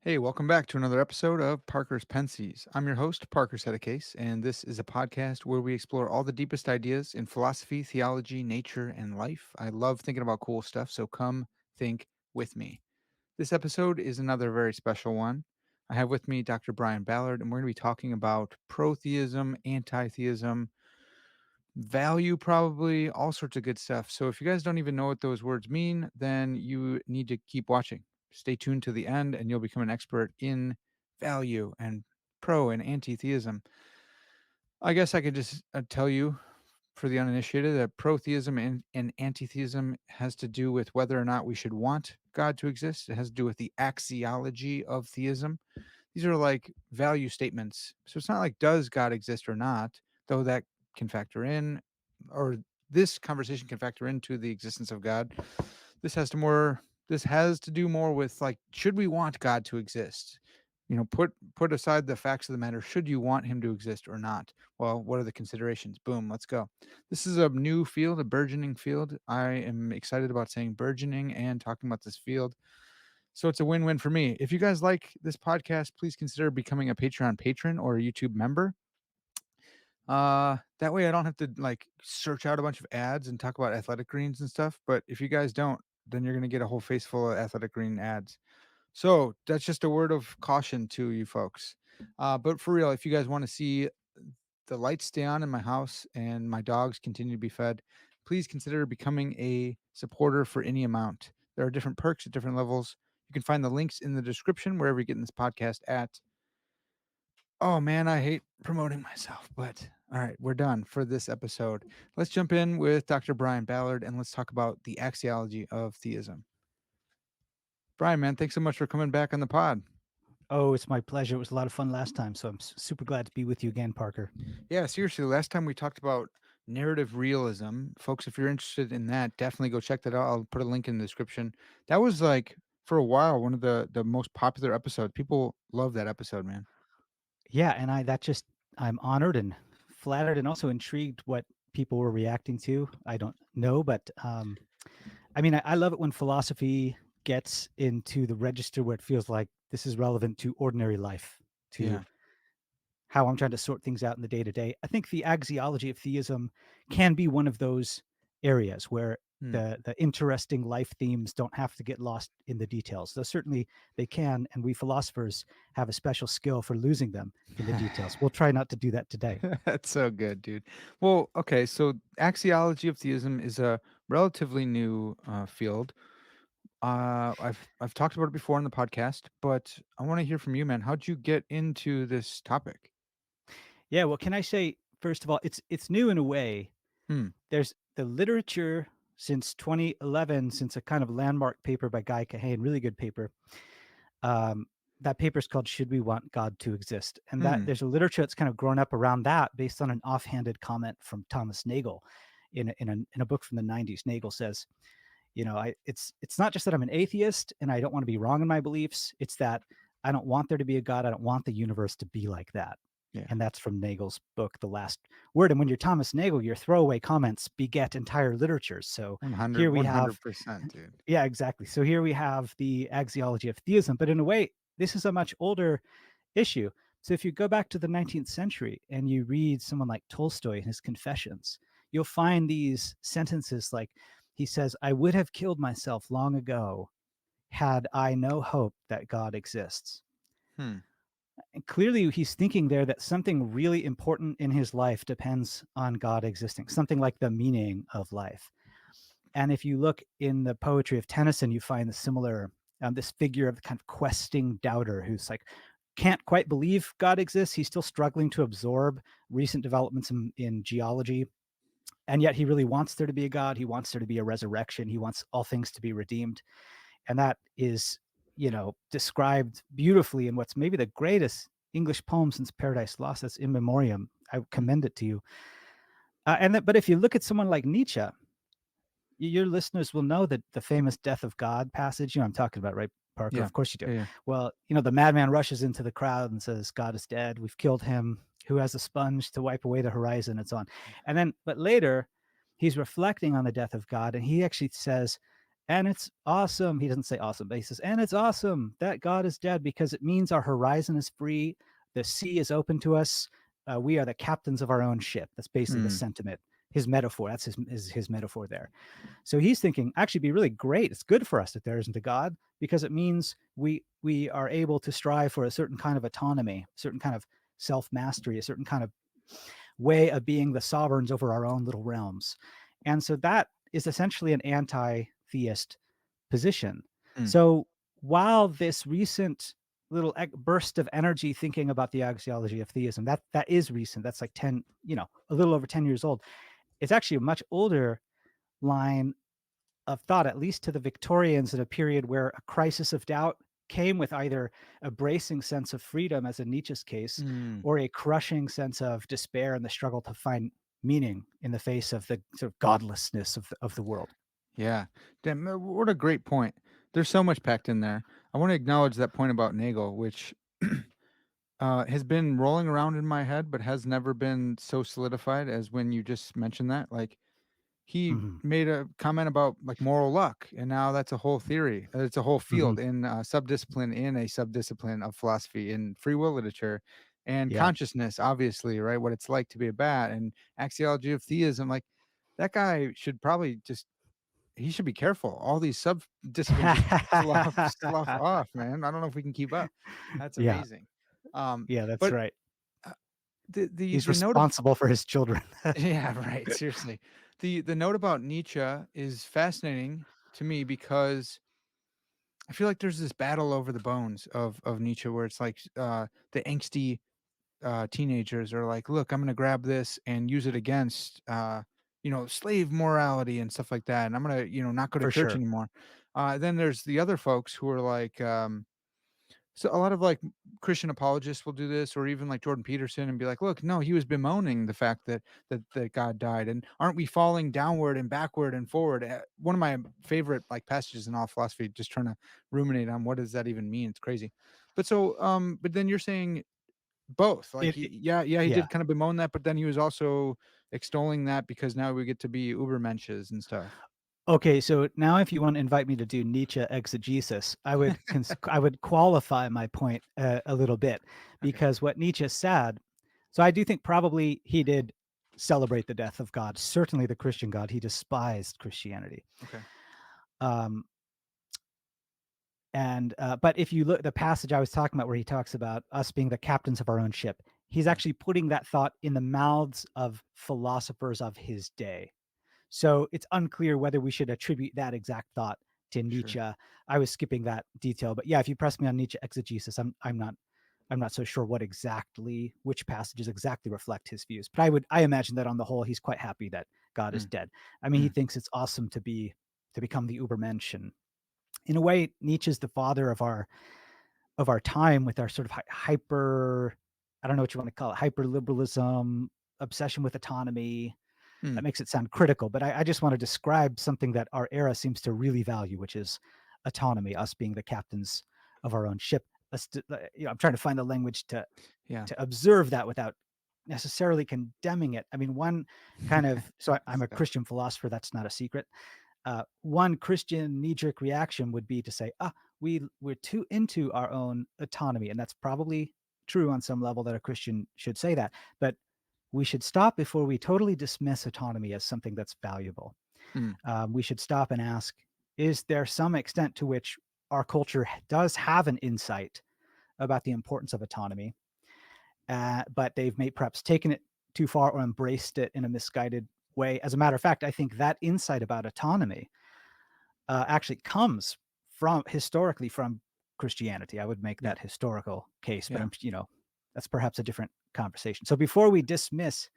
Hey, welcome back to another episode of Parker's Pensées. I'm your host, Parker Case, and this is a podcast where we explore all the deepest ideas in philosophy, theology, nature, and life. I love thinking about cool stuff, so come think with me. This episode is another very special one. I have with me Dr. Brian Ballard, and we're going to be talking about pro-theism, anti-theism, value, probably all sorts of good stuff. So if you guys don't even know what those words mean, then you need to keep watching. Stay tuned to the end and you'll become an expert in value and pro and anti-theism. I guess I could just tell you for the uninitiated that pro-theism and anti-theism has to do with whether or not we should want God to exist. It has to do with the axiology of theism. These are like value statements. So it's not like does God exist or not, though that can factor in, or this conversation can factor into the existence of God. This has to more this has to do more with like should we want God to exist? Put aside the facts of the matter. Should you want him to exist or not? Well, what are the considerations? Boom, let's go. This is a new field, a burgeoning field. I am excited about saying burgeoning and talking about this field. So it's a win-win for me. If you guys like this podcast, please consider becoming a Patreon patron or a YouTube member. That way I don't have to like search out a bunch of ads and talk about athletic greens and stuff. But if you guys don't, then you're gonna get a whole face full of athletic green ads. So that's just a word of caution to you folks. But for real, if you guys want to see the lights stay on in my house and my dogs continue to be fed, please consider becoming a supporter for any amount. There are different perks at different levels. You can find the links in the description wherever you're getting this podcast at. Oh man, I hate promoting myself, but all right, we're done for this episode. Let's jump in with Dr. Brian Ballard and let's talk about the axiology of theism. Brian, man, thanks so much for coming back on the pod. Oh, it's my pleasure. It was a lot of fun last time, so I'm super glad to be with you again, Parker. Yeah, seriously, last time we talked about narrative realism. Folks, if you're interested in that, definitely go check that out. I'll put a link in the description. That was like for a while one of the most popular episodes. People love that episode, man. Yeah, and I'm honored and flattered and also intrigued what people were reacting to. I don't know, but I mean, I love it when philosophy gets into the register where it feels like this is relevant to ordinary life, to Yeah. how I'm trying to sort things out in the day to day. I think the axiology of theism can be one of those areas where Hmm. the interesting life themes don't have to get lost in the details. Though certainly they can, and we philosophers have a special skill for losing them in the details. We'll try not to do that today. That's so good, dude. Well, okay, so axiology of theism is a relatively new field. I've talked about it before on the podcast, but I want to hear from you, man. How'd you get into this topic? Yeah, well, can I say first of all, it's new in a way. Hmm. There's the literature since 2011, since a kind of landmark paper by Guy Kahane, really good paper. Um, that paper is called "Should We Want God to Exist?" And that Hmm. there's a literature that's kind of grown up around that, based on an offhanded comment from Thomas Nagel in a book from the 90s. Nagel says, it's not just that I'm an atheist and I don't want to be wrong in my beliefs. It's that I don't want there to be a God. I don't want the universe to be like that. Yeah. And that's from Nagel's book, The Last Word. And when you're Thomas Nagel, your throwaway comments beget entire literatures. So 100, here we have, 100%, dude. yeah, exactly. So here we have the axiology of theism, but in a way, this is a much older issue. So if you go back to the 19th century and you read someone like Tolstoy in his Confessions, you'll find these sentences like, he says, I would have killed myself long ago had I no hope that God exists. Hmm. And clearly, he's thinking there that something really important in his life depends on God existing, something like the meaning of life. And if you look in the poetry of Tennyson, you find the similar, this figure of the kind of questing doubter who's like, can't quite believe God exists. He's still struggling to absorb recent developments in geology. And yet he really wants there to be a God. He wants there to be a resurrection. He wants all things to be redeemed. And that is, described beautifully in what's maybe the greatest English poem since Paradise Lost. That's In Memoriam. I commend it to you. But if you look at someone like Nietzsche, your listeners will know that the famous death of God passage, I'm talking about, right, Parker? Yeah. Of course you do. Yeah. Yeah. Well, the madman rushes into the crowd and says, God is dead. We've killed him. Who has a sponge to wipe away the horizon? And so on. And then, but later, he's reflecting on the death of God. And he actually says, And it's awesome. He doesn't say awesome, but he says, and it's awesome that God is dead because it means our horizon is free. The sea is open to us. We are the captains of our own ship. That's basically the Mm, sentiment, his metaphor. That's his metaphor there. So he's thinking, actually, be really great. It's good for us that there isn't a God because it means we are able to strive for a certain kind of autonomy, a certain kind of self mastery, a certain kind of way of being the sovereigns over our own little realms. And so that is essentially an anti-theist position. mm, So while this recent little burst of energy thinking about the axiology of theism, that is recent, that's like 10, a little over 10 years old, it's actually a much older line of thought, at least to the Victorians, in a period where a crisis of doubt came with either a bracing sense of freedom, as in Nietzsche's case, mm. or a crushing sense of despair and the struggle to find meaning in the face of the sort of godlessness of the world. Yeah. Damn, what a great point. There's so much packed in there. I want to acknowledge that point about Nagel, which has been rolling around in my head, but has never been so solidified as when you just mentioned that. Like, he Hmm. made a comment about like moral luck, and now that's a whole theory. It's a whole Hmm. field in subdiscipline in a subdiscipline of philosophy in free will literature and Yeah. consciousness, obviously, right? What it's like to be a bat and axiology of theism. Like, that guy should probably just he should be careful. All these sub disciplines just slough off, man. I don't know if we can keep up. That's Yeah. amazing. Um, Yeah, that's but right. uh, the He's the note of responsible for his children. yeah, right. Seriously, the note about Nietzsche is fascinating to me because I feel like there's this battle over the bones of Nietzsche, where it's like the angsty teenagers are like, "Look, I'm gonna grab this and use it against, slave morality and stuff like that, and I'm gonna, not go to For church sure. anymore." Then there's the other folks who are like, so a lot of like Christian apologists will do this, or even like Jordan Peterson, and be like, "Look, no, he was bemoaning the fact that God died, and aren't we falling downward and backward and forward?" One of my favorite like passages in all philosophy, just trying to ruminate on what does that even mean. It's crazy, but then you're saying both. Like, It yeah, he yeah. did kind of bemoan that, but then he was also extolling that because now we get to be Ubermenches and stuff. Okay, so now if you want to invite me to do Nietzsche exegesis, I would qualify my point a little bit, Okay. because what Nietzsche said, so I do think probably he did celebrate the death of God, certainly the Christian God. He despised Christianity. Okay. Um, and but if you look the passage I was talking about where he talks about us being the captains of our own ship, he's Yeah. actually putting that thought in the mouths of philosophers of his day. So it's unclear whether we should attribute that exact thought to Sure. Nietzsche. I was skipping that detail, but yeah, if you press me on Nietzsche exegesis, I'm not so sure which passages exactly reflect his views. But I imagine that on the whole, he's quite happy that God is Mm, dead. I mean, he mm, thinks it's awesome to become the Ubermensch, and in a way, Nietzsche's the father of our time with our sort of hyper, I don't know what you want to call it, hyper liberalism, obsession with autonomy. mm. That makes it sound critical, but I just want to describe something that our era seems to really value, which is autonomy, us being the captains of our own ship. I'm trying to find the language Yeah. to observe that without necessarily condemning it. I mean, one kind of so I'm a Stuff. Christian philosopher. That's not a secret. One Christian knee-jerk reaction would be to say, we're too into our own autonomy, and that's probably true on some level that a Christian should say that, but we should stop before we totally dismiss autonomy as something that's valuable. Mm, We should stop and ask, is there some extent to which our culture does have an insight about the importance of autonomy, but they've perhaps taken it too far or embraced it in a misguided way? As a matter of fact, I think that insight about autonomy actually comes from historically from Christianity. I would make yeah. that historical case, but Yeah. that's perhaps a different conversation. So before we dismiss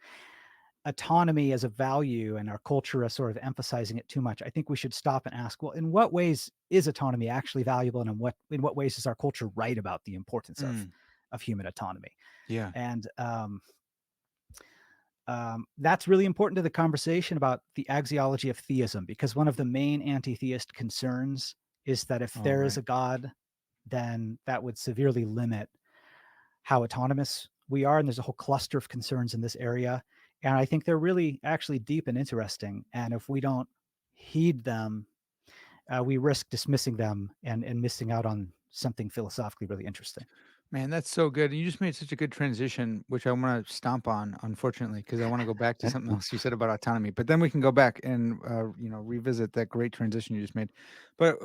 autonomy as a value and our culture as sort of emphasizing it too much, I think we should stop and ask, well, in what ways is autonomy actually valuable, and in what ways is our culture right about the importance Mm, of human autonomy? yeah. And that's really important to the conversation about the axiology of theism, because one of the main anti-theist concerns is that if All there is right. a God, then that would severely limit how autonomous we are. And there's a whole cluster of concerns in this area. And I think they're really actually deep and interesting. And if we don't heed them we risk dismissing them and missing out on something philosophically really interesting. Man, that's so good. And you just made such a good transition, which I want to stomp on, unfortunately, because I want to go back to Okay. something else you said about autonomy. But then we can go back and revisit that great transition you just made. But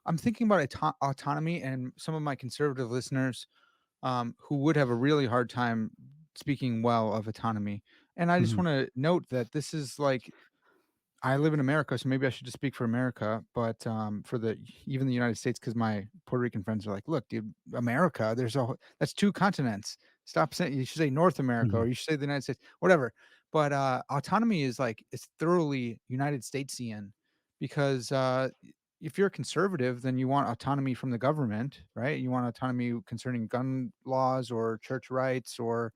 I'm thinking about autonomy, and some of my conservative listeners who would have a really hard time speaking well of autonomy. And I just Mhm. want to note that this is like I live in America, so maybe I should just speak for America, but, for the even the United States, because my Puerto Rican friends are like, "Look, dude, America, that's 2 continents. Stop saying you should say North America, or Mhm. you should say the United States," whatever. But, autonomy is like it's thoroughly United Statesian because, if you're a conservative, then you want autonomy from the government, right? You want autonomy concerning gun laws or church rights or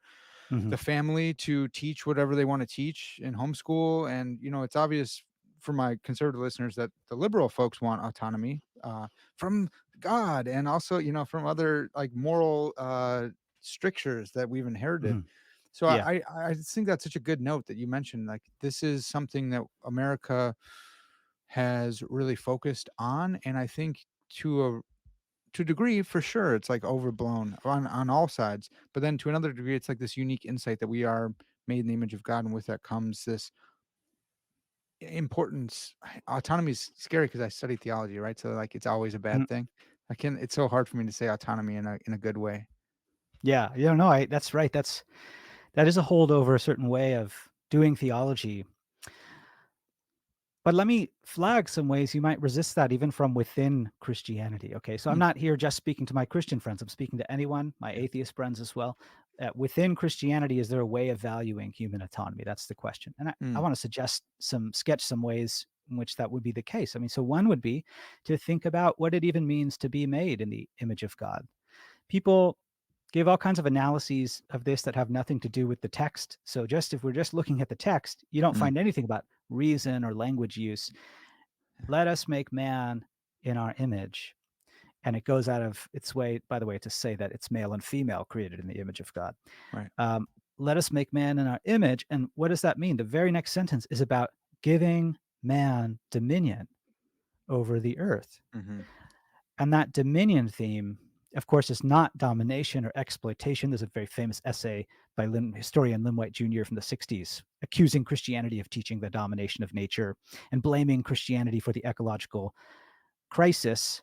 Mhm. the family to teach whatever they want to teach in homeschool. And, it's obvious for my conservative listeners that the liberal folks want autonomy from God and also, from other like moral strictures that we've inherited. Mhm. So Yeah. I just think that's such a good note that you mentioned. Like, this is something that America has really focused on. And I think to a degree, for sure, it's like overblown on all sides. But then to another degree, it's like this unique insight that we are made in the image of God, and with that comes this importance. Autonomy is scary because I study theology, right? So like, it's always a Mhm. bad thing. It's so hard for me to say autonomy in a good way. Yeah. You know, no, I that's right. That is a holdover, a certain way of doing theology. But let me flag some ways you might resist that even from within Christianity. Okay. So I'm Hmm, not here just speaking to my Christian friends. I'm speaking to anyone, my yeah. atheist friends as well. Within Christianity, is there a way of valuing human autonomy? That's the question. And I Mm, want to sketch some ways in which that would be the case. I mean, so one would be to think about what it even means to be made in the image of God. People give all kinds of analyses of this that have nothing to do with the text. So just if we're just looking at the text, you don't mm, find anything about reason or language use. Let us make man in our image. And it goes out of its way, by the way, to say that it's male and female created in the image of God. right. Um, Let us make man in our image. And what does that mean? The very next sentence is about giving man dominion over the earth. Hmm. And that dominion theme, of course, is not domination or exploitation. There's a very famous essay by historian Lynn White Jr. from the 60s, accusing Christianity of teaching the domination of nature and blaming Christianity for the ecological crisis.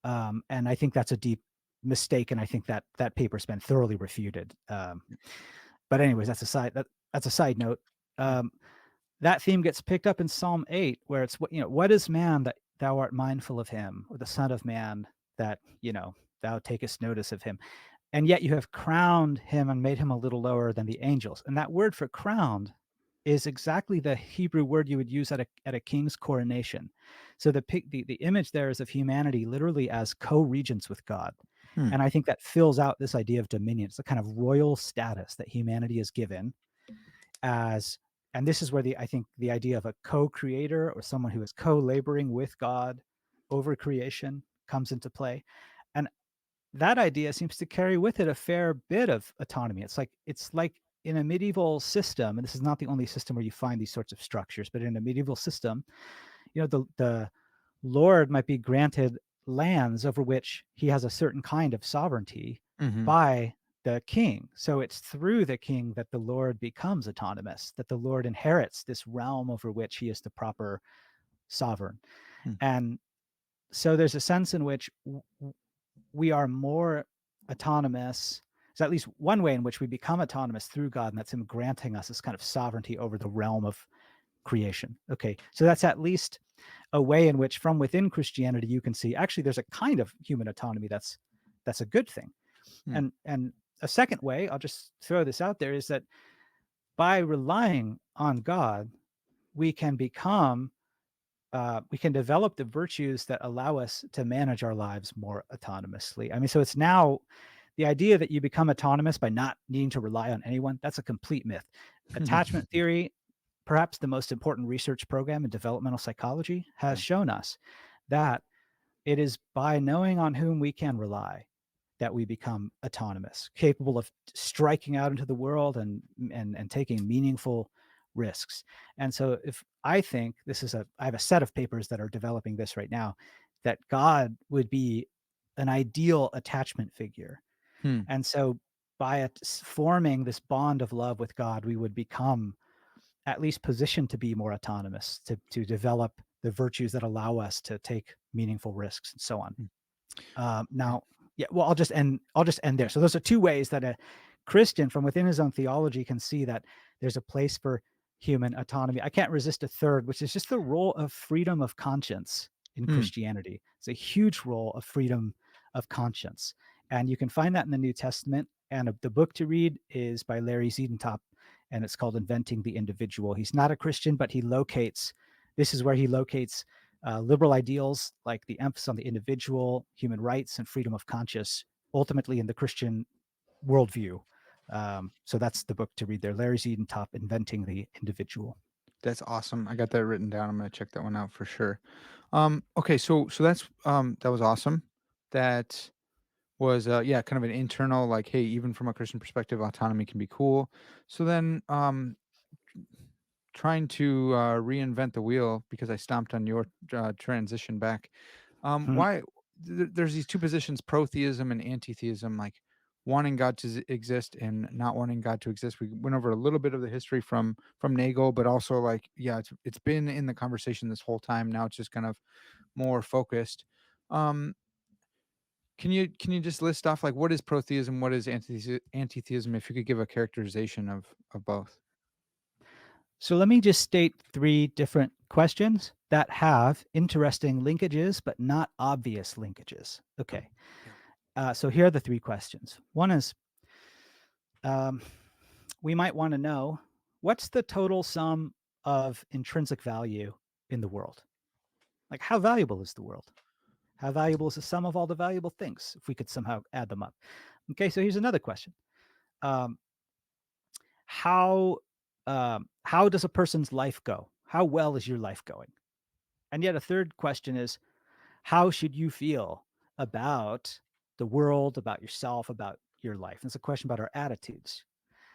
And I think that's a deep mistake, and I think that that paper's been thoroughly refuted. But anyways, that's a side note. Yeah. Um, that theme gets picked up in Psalm 8, where it's what is man that thou art mindful of him, or the Son of Man that thou takest notice of him, and yet you have crowned him and made him a little lower than the angels. And that word for crowned is exactly the Hebrew word you would use at a king's coronation. So the image there is of humanity literally as co-regents with God. Hmm. And I think that fills out this idea of dominion. It's a kind of royal status that humanity is given as, and this is where I think the idea of a co-creator or someone who is co-laboring with God over creation comes into play. And that idea seems to carry with it a fair bit of autonomy. It's like in a medieval system, and this is not the only system where you find these sorts of structures, but in a medieval system, the lord might be granted lands over which he has a certain kind of sovereignty Hmm. by the king. So it's through the king that the lord becomes autonomous, that the lord inherits this realm over which he is the proper sovereign. Hmm. And so there's a sense in which we are more autonomous. There's at least one way in which we become autonomous through God, and that's him granting us this kind of sovereignty over the realm of creation. Okay, so that's at least a way in which from within Christianity you can see actually there's a kind of human autonomy that's a good thing. Hmm. And a second way, I'll just throw this out there, is that by relying on God, we can become we can develop the virtues that allow us to manage our lives more autonomously. I mean, so it's now the idea that you become autonomous by not needing to rely on anyone, that's a complete myth. Attachment theory, perhaps the most important research program in developmental psychology, has Yeah. shown us that it is by knowing on whom we can rely that we become autonomous, capable of striking out into the world and taking meaningful risks. And so if I think I have a set of papers that are developing this right now, that God would be an ideal attachment figure. Hmm. And so by forming this bond of love with God, we would become at least positioned to be more autonomous, to develop the virtues that allow us to take meaningful risks and so on. Hmm. Yeah. Now, yeah, well, I'll just end there. So those are two ways that a Christian from within his own theology can see that there's a place for human autonomy. I can't resist a third, which is just the role of freedom of conscience in Hmm. Christianity. It's a huge role of freedom of conscience. And you can find that in the New Testament. And the book to read is by Larry Ziedentop, and it's called Inventing the Individual. He's not a Christian, but this is where he locates liberal ideals like the emphasis on the individual, human rights, and freedom of conscience, ultimately in the Christian worldview. So that's the book to read there. Larry Ziedentop, Inventing the Individual. That's awesome. I got that written down. I'm gonna check that one out for sure. Okay, so that's that was awesome. That was yeah, kind of an internal like, hey, even from a Christian perspective, autonomy can be cool. So then trying to reinvent the wheel because I stomped on your transition back. Hmm. Why there's these two positions, pro-theism and anti-theism, like wanting God to exist and not wanting God to exist. We went over a little bit of the history from Nagel, but also like yeah, it's been in the conversation this whole time. Now it's just kind of more focused. Um, can you just list off like what is pro-theism, what is anti-theism, if you could give a characterization of both? So let me just state three different questions that have interesting linkages, but not obvious linkages. Okay. Yeah. So here are the three questions. One is um, we might want to know what's the total sum of intrinsic value in the world? Like, how valuable is the world? How valuable is the sum of all the valuable things if we could somehow add them up? Okay, so here's another question. Um, how how does a person's life go? How well is your life going? And yet a third question is, how should you feel about the world, about yourself, about your life? And it's a question about our attitudes.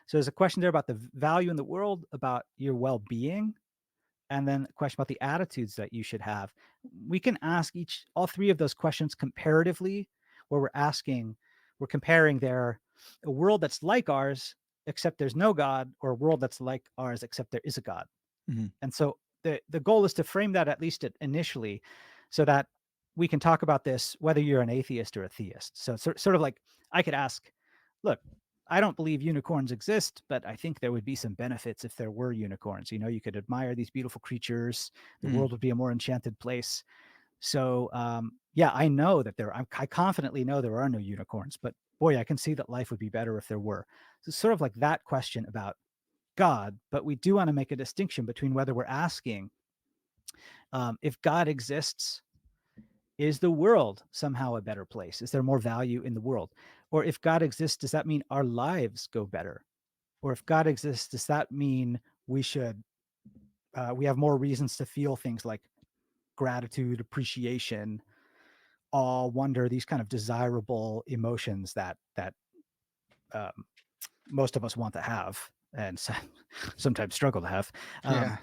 So there's a question there about the value in the world, about your well-being, and then a question about the attitudes that you should have. We can ask all three of those questions comparatively, where we're comparing a world that's like ours, except there's no God, or a world that's like ours, except there is a God. Mhm. And so the goal is to frame that at least initially, so that we can talk about this whether you're an atheist or a theist. So it's sort of like I could ask, look, I don't believe unicorns exist, but I think there would be some benefits if there were unicorns. You know, you could admire these beautiful creatures. The Mm. world would be a more enchanted place. So yeah, I know that I confidently know there are no unicorns, but boy, I can see that life would be better if there were. So it's sort of like that question about God, but we do want to make a distinction between whether we're asking if God exists, is the world somehow a better place? Is there more value in the world? Or if God exists, does that mean our lives go better? Or if God exists, does that mean we should we have more reasons to feel things like gratitude, appreciation, awe, wonder, these kind of desirable emotions that um, most of us want to have and sometimes struggle to have. Um, Yeah.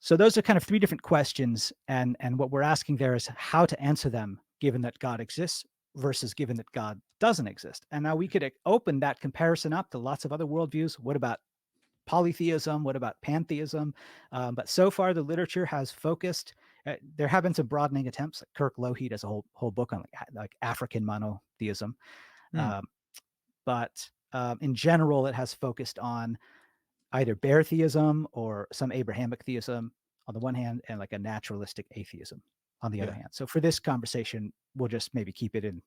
So those are kind of three different questions, and what we're asking there is how to answer them, given that God exists versus given that God doesn't exist. And now we could open that comparison up to lots of other worldviews. What about polytheism? What about pantheism? But so far, the literature has focused. There have been some broadening attempts. Like Kirk Lougheed has a whole book on like African monotheism, Mm. um, but in general, it has focused on either bare theism or some Abrahamic theism on the one hand, and like a naturalistic atheism on the other Yeah. hand. So for this conversation, we'll just maybe keep it in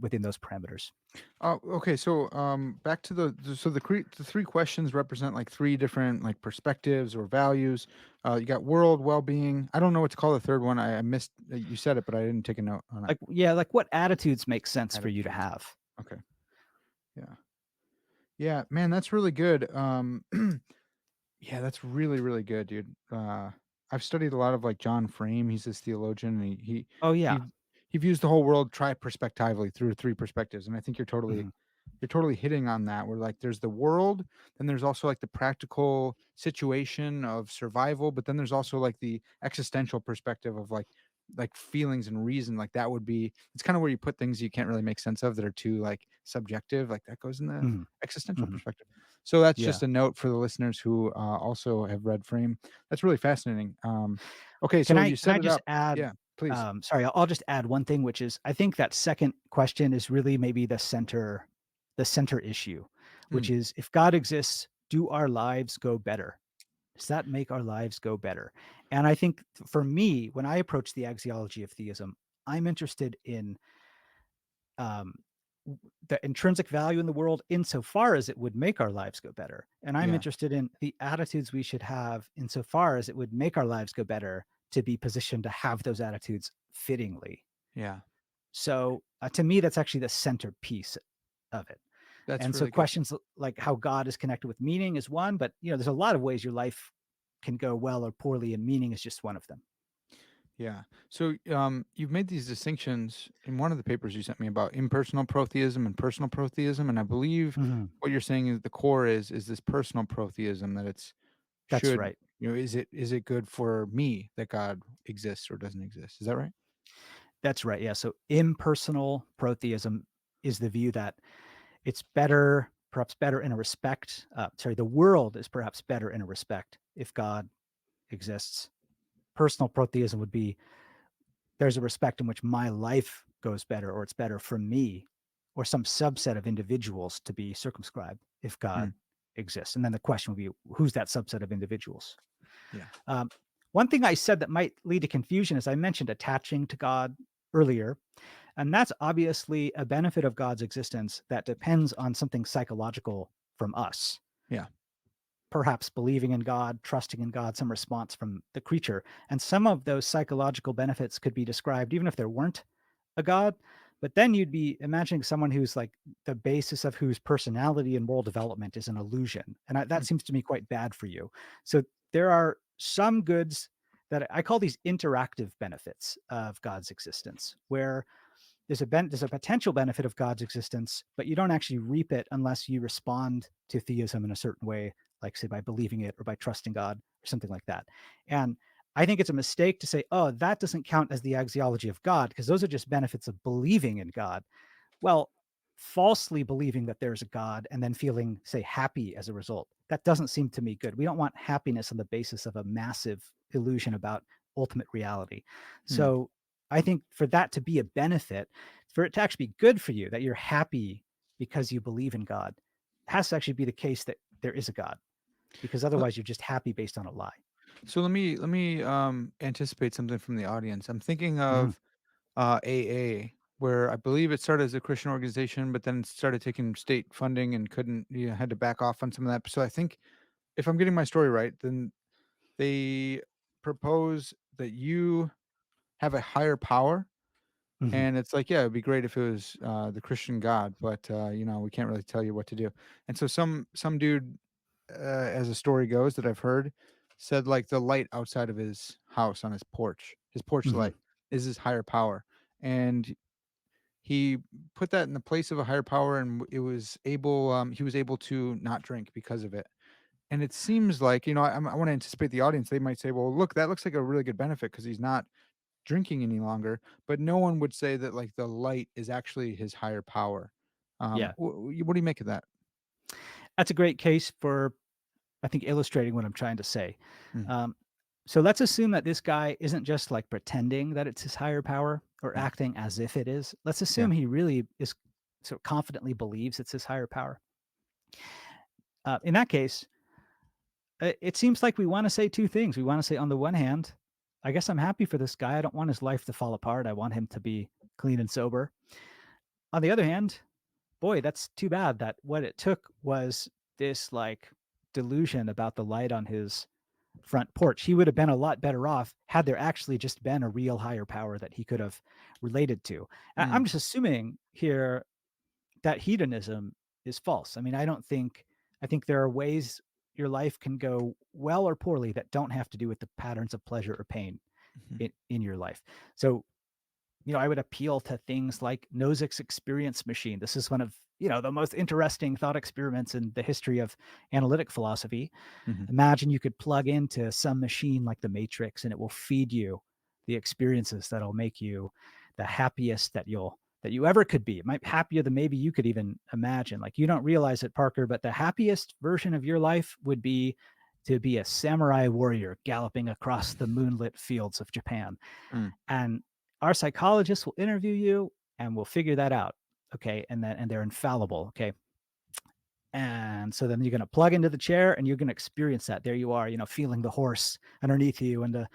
within those parameters. Oh, okay. So, back to the three questions represent like three different like perspectives or values. You got world, well-being. I don't know what to call the third one. I missed. You said it, but I didn't take a note on it. Like, yeah, like what attitudes make sense for you to Attitudes. have? Okay. Yeah. Yeah, man, that's really good. Yeah, that's really, really good, dude. I've studied a lot of like John Frame. He's this theologian, and Oh he yeah. he views the whole world tri perspectively through three perspectives, and I think you're totally Mhm. you're totally hitting on that, where like there's the world, then there's also like the practical situation of survival, but then there's also like the existential perspective of like feelings and reason. Like that would be, it's kind of where you put things you can't really make sense of that are too like subjective, like that goes in the Mhm, existential mhm. perspective. So that's Yeah. just a note for the listeners who also have read Frame. That's really fascinating. Okay, Can so I you can set I it just up. add, Yeah, please. sorry, I'll just add one thing, which is I think that second question is really maybe the center issue, which Mm, is if God exists, do our lives go better? Does that make our lives go better? And I think for me, when I approach the axiology of theism, I'm interested in um, the intrinsic value in the world insofar as it would make our lives go better. And I'm yeah, interested in the attitudes we should have insofar as it would make our lives go better to be positioned to have those attitudes fittingly. yeah. So to me, that's actually the centerpiece of it. That's And so really good. questions like how God is connected with meaning is one, but there's a lot of ways your life can go well or poorly, and meaning is just one of them. Yeah. So, you've made these distinctions in one of the papers you sent me about impersonal protheism and personal protheism, and I believe Mhm. what you're saying is the core is this personal protheism that it's That's should right. is it good for me that God exists or doesn't exist? Is that right? That's right. Yeah. So impersonal protheism is the view that it's better, perhaps better in a respect. Sorry, the world is perhaps better in a respect if God exists. Personal protheism would be there's a respect in which my life goes better, or it's better for me, or some subset of individuals to be circumscribed if Mm, God exists. And then the question would be, who's that subset of individuals? yeah. Um, One thing I said that might lead to confusion is I mentioned attaching to God earlier. And that's obviously a benefit of God's existence that depends on something psychological from us. Yeah. Perhaps believing in God, trusting in God, some response from the creature. And some of those psychological benefits could be described even if there weren't a God. But then you'd be imagining someone who's like the basis of whose personality and moral development is an illusion. And that Mm, seems to me quite bad for you. So there are some goods that I call these interactive benefits of God's existence, where there's a potential benefit of God's existence, but you don't actually reap it unless you respond to theism in a certain way, like say by believing it or by trusting God or something like that. And I think it's a mistake to say, oh, that doesn't count as the axiology of God, because those are just benefits of believing in God. Well, falsely believing that there's a God and then feeling, say, happy as a result, that doesn't seem to me good. We don't want happiness on the basis of a massive illusion about ultimate reality. mm. So I think for that to be a benefit, for it to actually be good for you, that you're happy because you believe in God, it has to actually be the case that there is a God, because L- otherwise you're just happy based on a lie. So let me anticipate something from the audience. I'm thinking Mhm, of AA, where I believe it started as a Christian organization, but then started taking state funding and couldn't, had to back off on some of that. So I think if I'm getting my story right, then they propose that you have a higher power. mhm, And it's like, yeah, it'd be great if it was the Christian God, but we can't really tell you what to do. And so some dude, as a story goes that I've heard, said like the light outside of his house on his porch mhm. light is his higher power, and he put that in the place of a higher power, and he was able to not drink because of it. And it seems like, I want to anticipate the audience. They might say, "Well, look, that looks like a really good benefit because he's not drinking any longer," but no one would say that like the light is actually his higher power. Yeah. What do you make of that? That's a great case for, I think, illustrating what I'm trying to say. Mm, Um, so let's assume that this guy isn't just like pretending that it's his higher power or yeah, acting as if it is. Let's yeah, assume he really is, so confidently believes it's his higher power. In that case, it seems like we want to say two things. We want to say, on the one hand, I guess I'm happy for this guy. I don't want his life to fall apart. I want him to be clean and sober. On the other hand, boy, that's too bad that what it took was this like delusion about the light on his front porch. He would have been a lot better off had there actually just been a real higher power that he could have related to. I'm mm, just assuming here that hedonism is false. I mean, I think there are ways your life can go well or poorly that don't have to do with the patterns of pleasure or pain mhm, in your life. So I would appeal to things like Nozick's experience machine. This is one of, the most interesting thought experiments in the history of analytic philosophy. Mhm. Imagine you could plug into some machine like the Matrix and it will feed you the experiences that'll make you the happiest that you ever could be. It might be happier than maybe you could even imagine. Like, you don't realize it, Parker, but the happiest version of your life would be to be a samurai warrior galloping across the moonlit fields of Japan. Mm. And our psychologists will interview you and we'll figure that out. Okay. And they're infallible. Okay. And so then you're going to plug into the chair and you're going to experience that. There you are, feeling the horse underneath you and the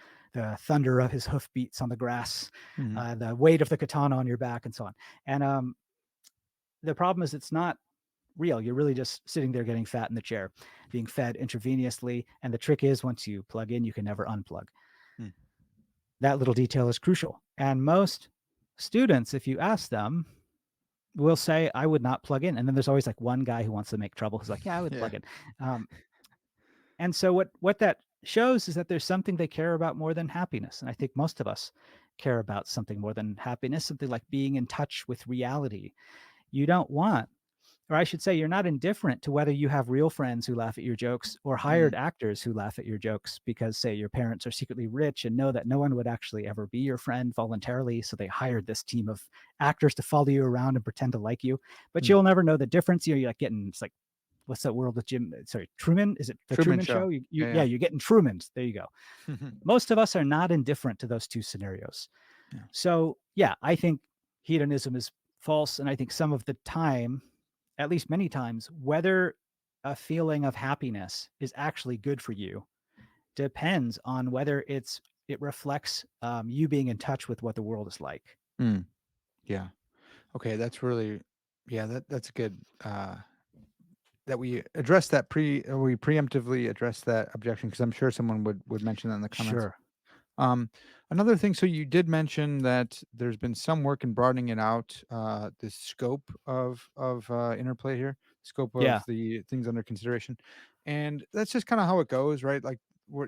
thunder of his hoofbeats on the grass, Mhm. the weight of the katana on your back, and so on. And the problem is, it's not real. You're really just sitting there getting fat in the chair, being fed intravenously. And the trick is, once you plug in, you can never unplug. Mm. That little detail is crucial. And most students, if you ask them, will say, I would not plug in. And then there's always like one guy who wants to make trouble who's like, yeah, I would Yeah. plug in. Um, and so what that shows is that there's something they care about more than happiness. And I think most of us care about something more than happiness, something like being in touch with reality. You don't want, or I should say, you're not indifferent to whether you have real friends who laugh at your jokes or hired Mm. actors who laugh at your jokes because, say, your parents are secretly rich and know that no one would actually ever be your friend voluntarily. So they hired this team of actors to follow you around and pretend to like you. But Mm. you'll never know the difference. You're like getting, it's like, what's that world with Jim? Sorry, Truman? Is it the Truman Truman Show. Show? Yeah, You're getting Trumans. There you go. yeah. Most of us are not indifferent to those two scenarios. Yeah. So, yeah, I think hedonism is false. And I think some of the time, at least many times, whether a feeling of happiness is actually good for you depends on whether it reflects you being in touch with what the world is like. Mm. Yeah. Okay, that's really yeah, that's good, that we address that we preemptively address that objection because 'cause I'm sure someone would mention that in the comments. Sure. Um, Another thing, so you did mention that there's been some work in broadening it out, the scope of interplay here, scope of Yeah. the things under consideration, and that's just kind of how it goes, right? Like,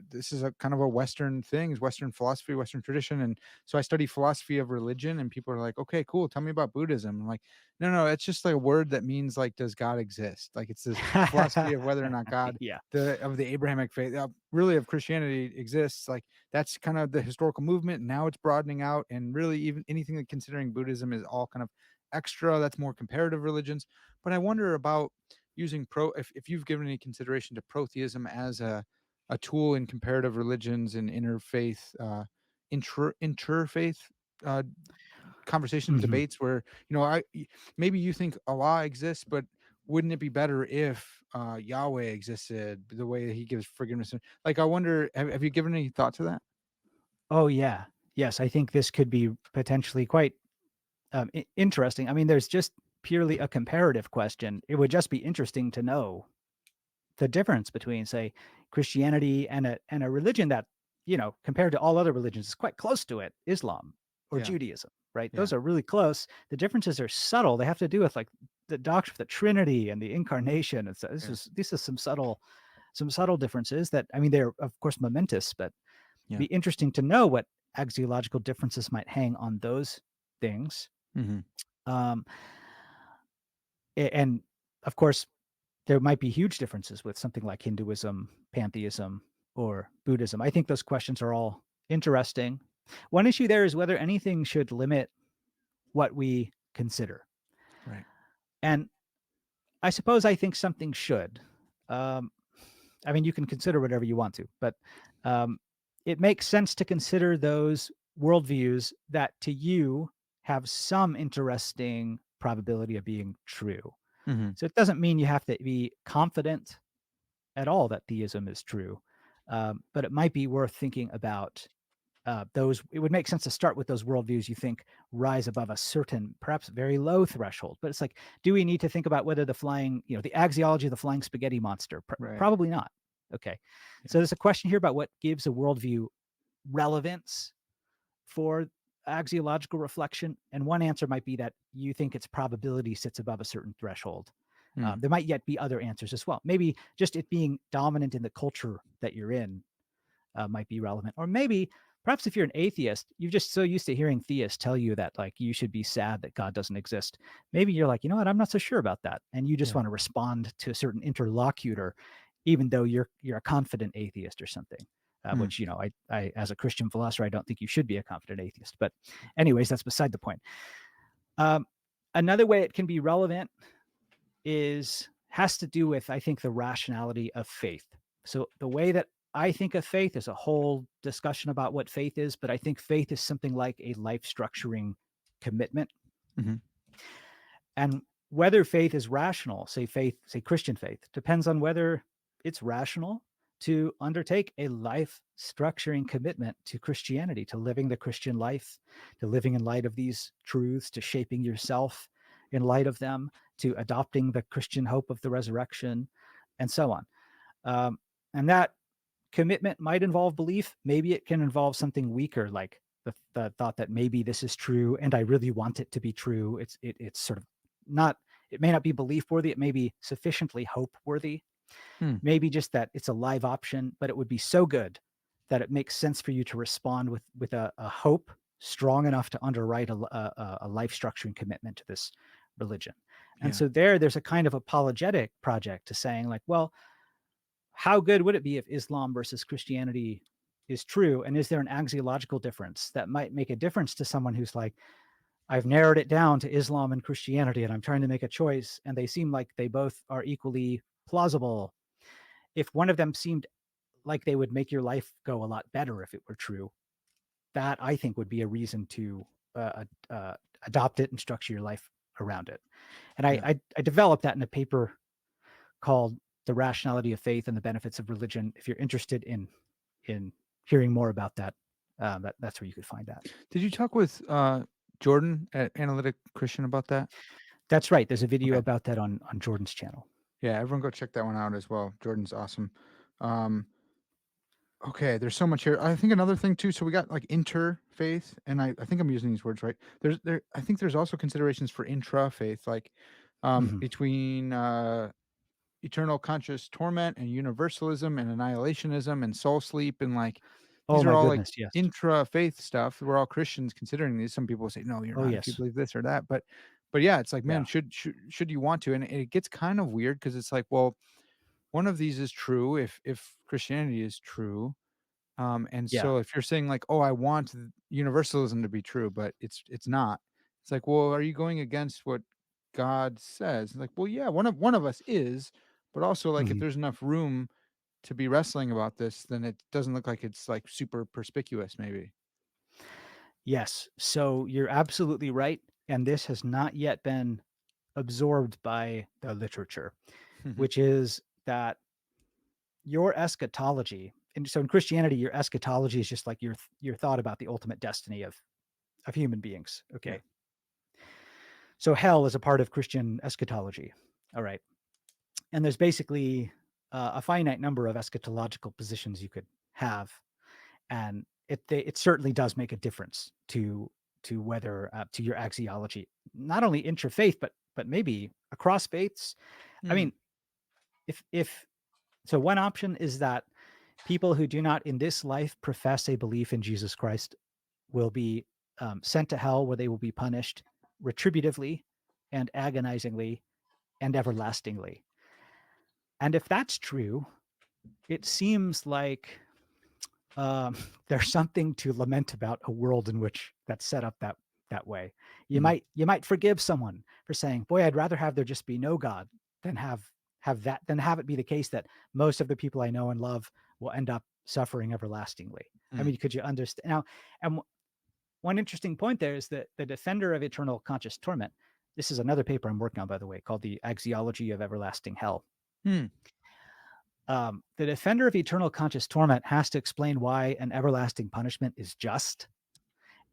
this is a kind of a Western thing, is Western philosophy, Western tradition, and so I study philosophy of religion, and people are like, "Okay, cool, tell me about Buddhism." I'm like, "No, no, it's just like a word that means like, does God exist?" Like, it's this philosophy of whether or not God, Yeah. the Abrahamic faith, really of Christianity exists. Like, that's kind of the historical movement. Now it's broadening out, and really, even anything that considering Buddhism is all kind of extra. That's more comparative religions. But I wonder about using if you've given any consideration to pro-theism as a tool in comparative religions and interfaith, interfaith uh, conversations, Hmm. debates where, maybe you think Allah exists, but wouldn't it be better if Yahweh existed the way that He gives forgiveness? Like, I wonder, have you given any thought to that? Oh, yeah. Yes, I think this could be potentially quite interesting. I mean, there's just purely a comparative question. It would just be interesting to know the difference between, say, Christianity and a religion that, compared to all other religions, is quite close to it, Islam or Yeah, Judaism, right? yeah, Those are really close. The differences are subtle. They have to do with like the doctrine of the Trinity and the incarnation. And so yeah, this is some subtle differences that, I mean, they're of course momentous, but yeah. be interesting to know what axiological differences might hang on those things. Hmm. Um, and of course, there might be huge differences with something like Hinduism, pantheism, or Buddhism. I think those questions are all interesting. One issue there is whether anything should limit what we consider. Right. And I suppose I think something should. Um, I mean, you can consider whatever you want to, but um, it makes sense to consider those worldviews that to you have some interesting probability of being true. Hmm. So it doesn't mean you have to be confident at all that theism is true, but it might be worth thinking about those. It would make sense to start with those worldviews you think rise above a certain, perhaps very low threshold. But it's like, do we need to think about whether the axiology of the flying spaghetti monster? Right. Probably not. Okay. Yeah. So there's a question here about what gives a worldview relevance for axiological reflection. And one answer might be that you think its probability sits above a certain threshold. Mm. There might yet be other answers as well. Maybe just it being dominant in the culture that you're in might be relevant. Or maybe Perhaps if you're an atheist, you're just so used to hearing theists tell you that like you should be sad that God doesn't exist. Maybe you're like, you know what, I'm not so sure about that, and you just Yeah. want to respond to a certain interlocutor, even though you're a confident atheist or something. Hmm. Which I as a Christian philosopher, I don't think you should be a confident atheist. But, anyways, that's beside the point. Um, Another way it can be relevant is has to do with, I think, the rationality of faith. So the way that I think of faith is a whole discussion about what faith is, but I think faith is something like a life structuring commitment. Hmm. And whether faith is rational, say Christian faith, depends on whether it's rational to undertake a life structuring commitment to Christianity, to living the Christian life, to living in light of these truths, to shaping yourself in light of them, to adopting the Christian hope of the resurrection, and so on. Um, and that commitment might involve belief. Maybe it can involve something weaker, like the thought that maybe this is true and I really want it to be true. It's sort of not, it may not be belief worthy. It may be sufficiently hope worthy. Hmm. Maybe just that it's a live option, but it would be so good that it makes sense for you to respond with a hope strong enough to underwrite a life structuring commitment to this religion. And Yeah. so there's a kind of apologetic project to saying like, well, how good would it be if Islam versus Christianity is true? And is there an axiological difference that might make a difference to someone who's like, I've narrowed it down to Islam and Christianity and I'm trying to make a choice, and they seem like they both are equally plausible. If one of them seemed like they would make your life go a lot better if it were true, that I think would be a reason to adopt it and structure your life around it. And Yeah. I developed that in a paper called "The Rationality of Faith and the Benefits of Religion." If you're interested in hearing more about that, that's where you could find that. Did you talk with Jordan at Analytic Christian about that? That's right. There's a video Okay. about that on Jordan's channel. Yeah, everyone go check that one out as well. Jordan's awesome. Um, okay, there's so much here. I think another thing too. So we got like interfaith, and I think I'm using these words right. I think there's also considerations for intra-faith, like Mhm. between eternal conscious torment and universalism and annihilationism and soul sleep, and like Oh these are my all like goodness, yes. intra-faith stuff. We're all Christians considering these. Some people say no, you're Oh not if you yes. believe this or that, but yeah, it's like, Yeah. man, should you want to? And it gets kind of weird because it's like, well, one of these is true if Christianity is true. And Yeah. so if you're saying like, "Oh, I want universalism to be true," but it's not. It's like, "Well, are you going against what God says?" Like, "Well, yeah, one of us is, but also like if Mhm. there's enough room to be wrestling about this, then it doesn't look like it's like super perspicuous maybe." Yes. So you're absolutely right, and this has not yet been absorbed by the literature, Mhm. which is that your eschatology, and so in Christianity, your eschatology is just like your thought about the ultimate destiny of human beings. Yeah. Okay. So hell is a part of Christian eschatology. All right. And there's basically a finite number of eschatological positions you could have, and it certainly does make a difference to whether to your axiology, not only intra-faith, but maybe across faiths. I Hmm. mean, if so, one option is that people who do not in this life profess a belief in Jesus Christ will be sent to hell, where they will be punished retributively and agonizingly and everlastingly. And if that's true, it seems like um, there's something to lament about a world in which that's set up that way. Hmm. You might forgive someone for saying, "Boy, I'd rather have there just be no God than have it be the case that most of the people I know and love will end up suffering everlastingly." I Hmm. mean, could you understand now? And one interesting point there is that the defender of eternal conscious torment. This is another paper I'm working on, by the way, called "The Axiology of Everlasting Hell." Hmm. The defender of eternal conscious torment has to explain why an everlasting punishment is just.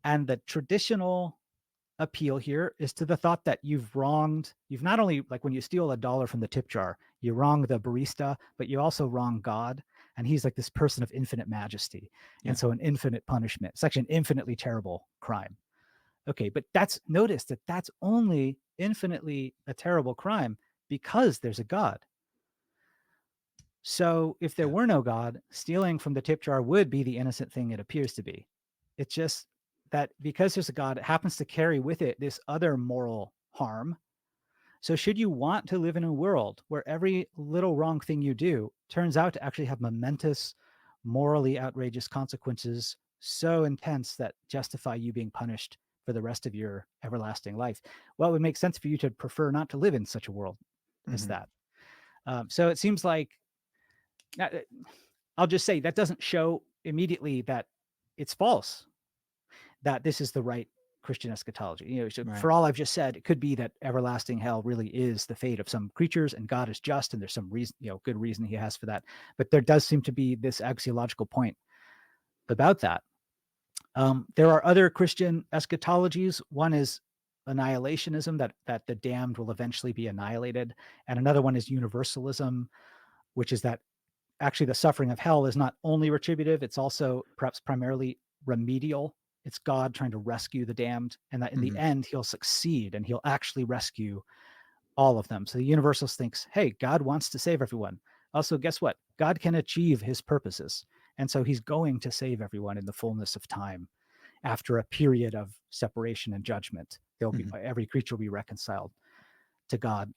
And the traditional appeal here is to the thought that you've not only, like when you steal $1 from the tip jar, you wrong the barista, but you also wrong God. And he's like this person of infinite majesty. And Yeah. so an infinite punishment, it's actually an infinitely terrible crime. Okay, but notice that that's only infinitely a terrible crime because there's a God. So if there Yeah. were no God, stealing from the tip jar would be the innocent thing it appears to be. It's just that because there's a God, it happens to carry with it this other moral harm. So, should you want to live in a world where every little wrong thing you do turns out to actually have momentous, morally outrageous consequences so intense that justify you being punished for the rest of your everlasting life? Well, it would make sense for you to prefer not to live in such a world as Mhm. that. So, it seems like uh, I'll just say that doesn't show immediately that it's false, that this is the right Christian eschatology. So Right. for all I've just said, it could be that everlasting hell really is the fate of some creatures and God is just, and there's some reason, good reason he has for that. But there does seem to be this axiological point about that. There are other Christian eschatologies. One is annihilationism, that the damned will eventually be annihilated, and another one is universalism, which is that actually the suffering of hell is not only retributive, it's also perhaps primarily remedial. It's God trying to rescue the damned, and that in the Mhm. end, he'll succeed and he'll actually rescue all of them. So the universalist thinks, hey, God wants to save everyone. Also, guess what? God can achieve his purposes. And so he's going to save everyone in the fullness of time after a period of separation and judgment. Mhm. Every creature will be reconciled to God.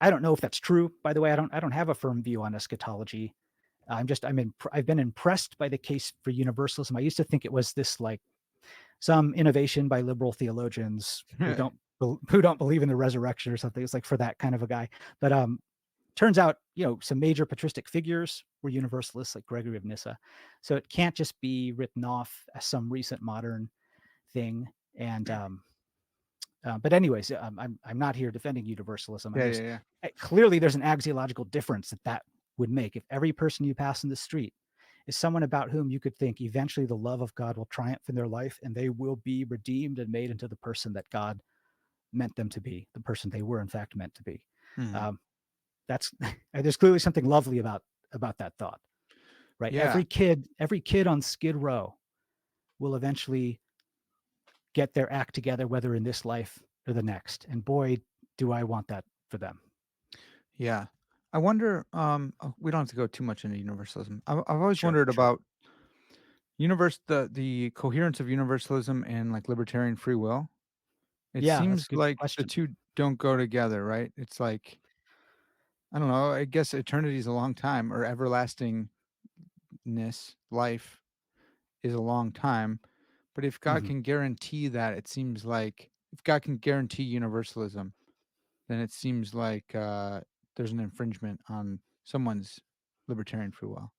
I don't know if that's true. By the way, I don't have a firm view on eschatology. I've been impressed by the case for universalism. I used to think it was this like some innovation by liberal theologians who don't believe in the resurrection or something. It's like for that kind of a guy. But turns out, some major patristic figures were universalists like Gregory of Nyssa. So it can't just be written off as some recent modern thing. And but anyways, I'm not here defending universalism. I'm Yeah, yeah, just yeah. clearly there's an axiological difference that would make if every person you pass in the street is someone about whom you could think eventually the love of God will triumph in their life and they will be redeemed and made into the person that God meant them to be, the person they were in fact meant to be. Mhm. Um, that's there's clearly something lovely about that thought, right? Yeah. Every kid on Skid Row will eventually get their act together, whether in this life or the next. And boy, do I want that for them. Yeah. I wonder, we don't have to go too much into universalism. I've always Sure, wondered sure. about the coherence of universalism and, like, libertarian free will. It Yeah, that's a seems good like the question. 2 don't go together, right? It's like, I don't know, I guess eternity is a long time, or everlastingness, life is a long time, but if God Mhm. can guarantee that, it seems like if God can guarantee universalism, then it seems like, there's an infringement on someone's libertarian free will.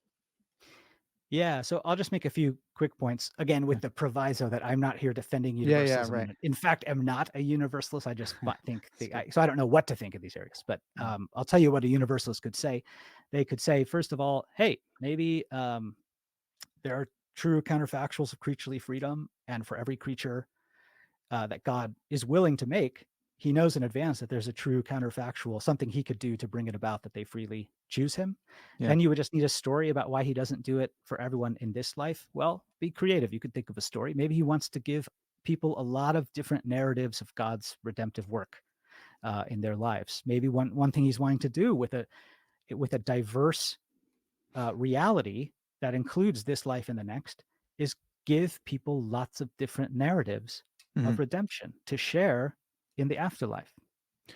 Yeah, so I'll just make a few quick points, again, with Yeah. the proviso that I'm not here defending Yeah, yeah, universalism, right. and in fact, am not a universalist. I just think That's good. so I don't know what to think of these areas, but Mm. I'll tell you what a universalist could say. They could say, first of all, hey, maybe there are true counterfactuals of creaturely freedom, and for every creature that God is willing to make, he knows in advance that there's a true counterfactual, something he could do to bring it about that they freely choose him. Yeah. Then you would just need a story about why he doesn't do it for everyone in this life. Well, be creative. You could think of a story. Maybe he wants to give people a lot of different narratives of God's redemptive work in their lives. Maybe one thing he's wanting to do with a diverse reality that includes this life and the next is give people lots of different narratives Mhm. of redemption to share in the afterlife.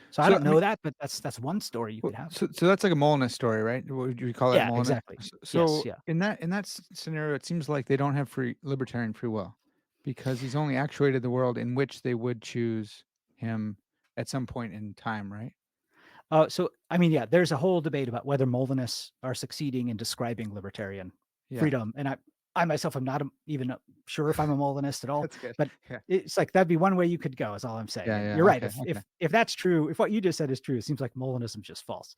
So I So, don't I mean, know that, but that's one story you well, could have. so that's like a Molinist story, right? Would you call that Yeah, Molinist? exactly. Yes, So yeah. in that scenario, it seems like they don't have free libertarian free will, because he's only actuated the world in which they would choose him at some point in time, right? So I mean, yeah, there's a whole debate about whether Molinists are succeeding in describing libertarian Yeah, freedom, and I myself am not even sure if I'm a Molinist at all. that's good. But Yeah, it's like that'd be one way you could go. Is all I'm saying. yeah, And you're yeah. right. Okay, okay. If that's true, if what you just said is true, it seems like Molinism is just false.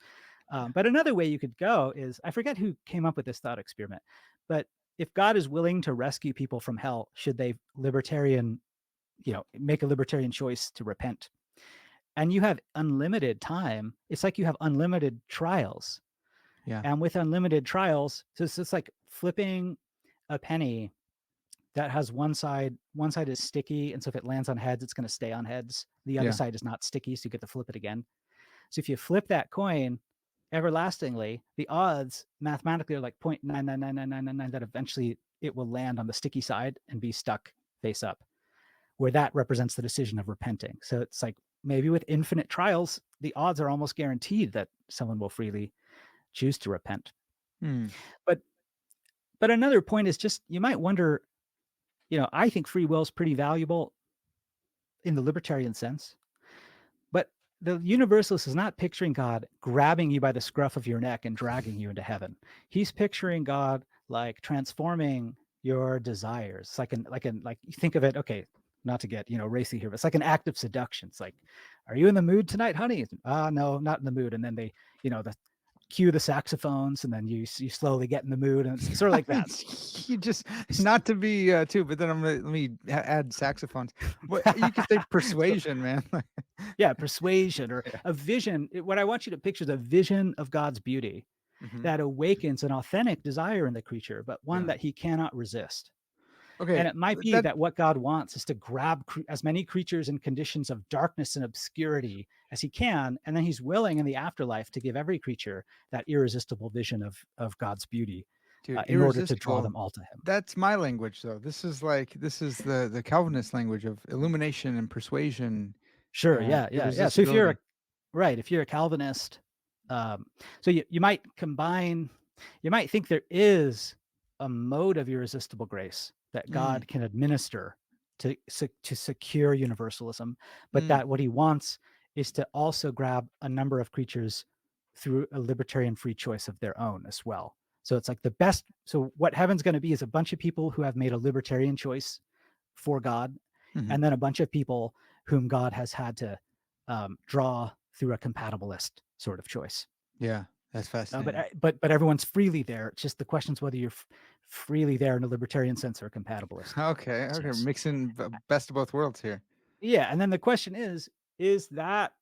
But another way you could go is I forget who came up with this thought experiment, but if God is willing to rescue people from hell, should they make a libertarian choice to repent? And you have unlimited time. It's like you have unlimited trials. Yeah, And with unlimited trials, so it's just like flipping a penny that has one side is sticky. And so if it lands on heads, it's going to stay on heads. The other yeah, side is not sticky. So you get to flip it again. So if you flip that coin everlastingly, the odds mathematically are like 0.9999999 that eventually it will land on the sticky side and be stuck face up, where that represents the decision of repenting. So it's like maybe with infinite trials, the odds are almost guaranteed that someone will freely choose to repent. Hmm. But another point is just you might wonder, I think free will is pretty valuable in the libertarian sense, but the universalist is not picturing God grabbing you by the scruff of your neck and dragging you into heaven. He's picturing God like transforming your desires. It's like you think of it, okay, not to get, racy here, but it's like an act of seduction. It's like, are you in the mood tonight, honey? No, not in the mood. And then they, the cue the saxophones, and then you slowly get in the mood, and it's sort of like that. You just not to be too, but then let me add saxophones. What you could say So, persuasion, man. yeah, persuasion or Yeah. a vision. What I want you to picture is a vision of God's beauty Hmm. that awakens an authentic desire in the creature, but one Yeah. that he cannot resist. And Okay. it might be That that what God wants is to grab as many creatures in conditions of darkness and obscurity as he can, and then he's willing in the afterlife to give every creature that irresistible vision of God's beauty, dude, in order to draw irresistible. them all to him. That's my language, though. This is the Calvinist language of illumination and persuasion, Sure, yeah, yeah, yeah. So irresistibility. if you're a Calvinist, so you might combine, you might think there is a mode of irresistible grace that Mm, God can administer to secure universalism, but mm, that what he wants is to also grab a number of creatures through a libertarian free choice of their own as well. So it's like the best. So what heaven's going to be is a bunch of people who have made a libertarian choice for God, mhm. and then a bunch of people whom God has had to draw through a compatibilist sort of choice. Yeah, that's fascinating. But everyone's freely there. It's just the question's whether you're freely there in a libertarian sense or a compatibilist Okay, okay, sense. mixing best of both worlds here. Yeah, and then the question is that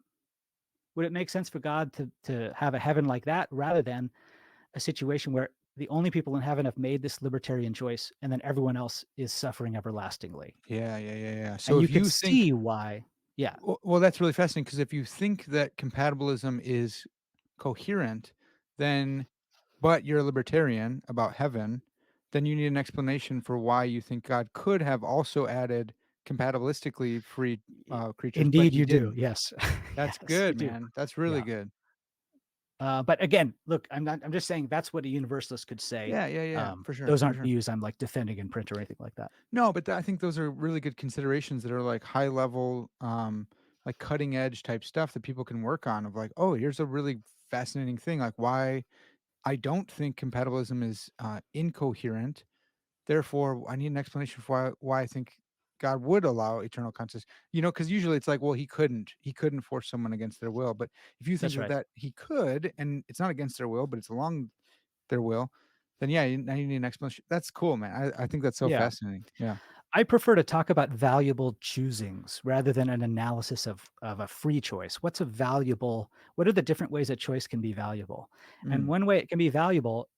would it make sense for God to have a heaven like that rather than a situation where the only people in heaven have made this libertarian choice and then everyone else is suffering everlastingly? Yeah, yeah, yeah, yeah. So And you if could you think, see why. Yeah, well, that's really fascinating because if you think that compatibilism is coherent, then, but you're a libertarian about heaven, then you need an explanation for why you think God could have also added compatibilistically free creatures, but indeed he you do. didn't. Yes. That's Yes, you good, do. man. That's really Yeah. good. But again, look, I'm just saying that's what a universalist could say. Yeah, yeah, yeah, for sure, Those for aren't sure. views I'm like defending in print or anything like that. No, but I think those are really good considerations that are like high level, like cutting edge type stuff that people can work on. Of like, oh, here's a really fascinating thing. Like, why I don't think compatibilism is incoherent. Therefore, I need an explanation for why I think God would allow eternal consciousness. Because usually it's like, well, he couldn't force someone against their will. But if you think That's that right. he could, and it's not against their will, but it's along their will, then yeah, now you need an explanation. That's cool, man. I think that's so Yeah. fascinating. Yeah. I prefer to talk about valuable choosings rather than an analysis of a free choice. What are the different ways a choice can be valuable? And Mm, one way it can be valuable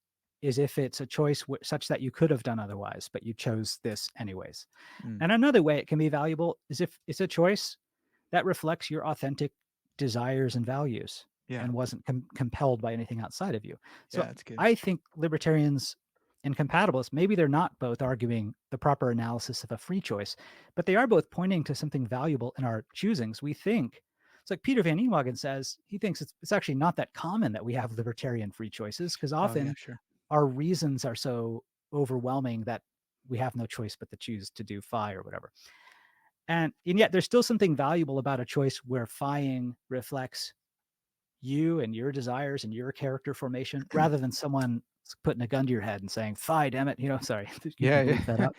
is if it's a choice such that you could have done otherwise, but you chose this anyways. mm. And another way it can be valuable is if it's a choice that reflects your authentic desires and values Yeah. and wasn't compelled by anything outside of you. Yeah, So that's good. I think libertarians and compatibilists, maybe they're not both arguing the proper analysis of a free choice, but they are both pointing to something valuable in our choosings. We think it's like Peter Van Ewhagen says, he thinks it's actually not that common that we have libertarian free choices because Oh, yeah, often sure. our reasons are so overwhelming that we have no choice but to choose to do phi or whatever. And yet there's still something valuable about a choice where phi-ing reflects you and your desires and your character formation rather than someone putting a gun to your head and saying, "Phi, damn it," sorry, you can Yeah, bleep that yeah. out.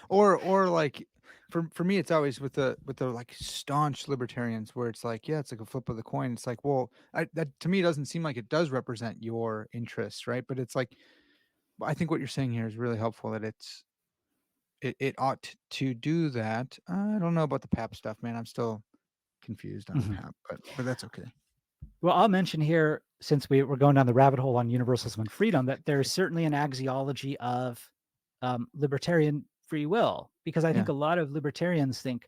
Or like for me, it's always with the like staunch libertarians where it's like, yeah, it's like a flip of the coin. It's like, well, that to me doesn't seem like it does represent your interests, right? But it's like, I think what you're saying here is really helpful. That it ought to do that. I don't know about the Pap stuff, man. I'm still confused on Mhm. Pap, but that's okay. Well, I'll mention here, since we're going down the rabbit hole on universalism and freedom, that there's certainly an axiology of libertarian free will, because I think Yeah. a lot of libertarians think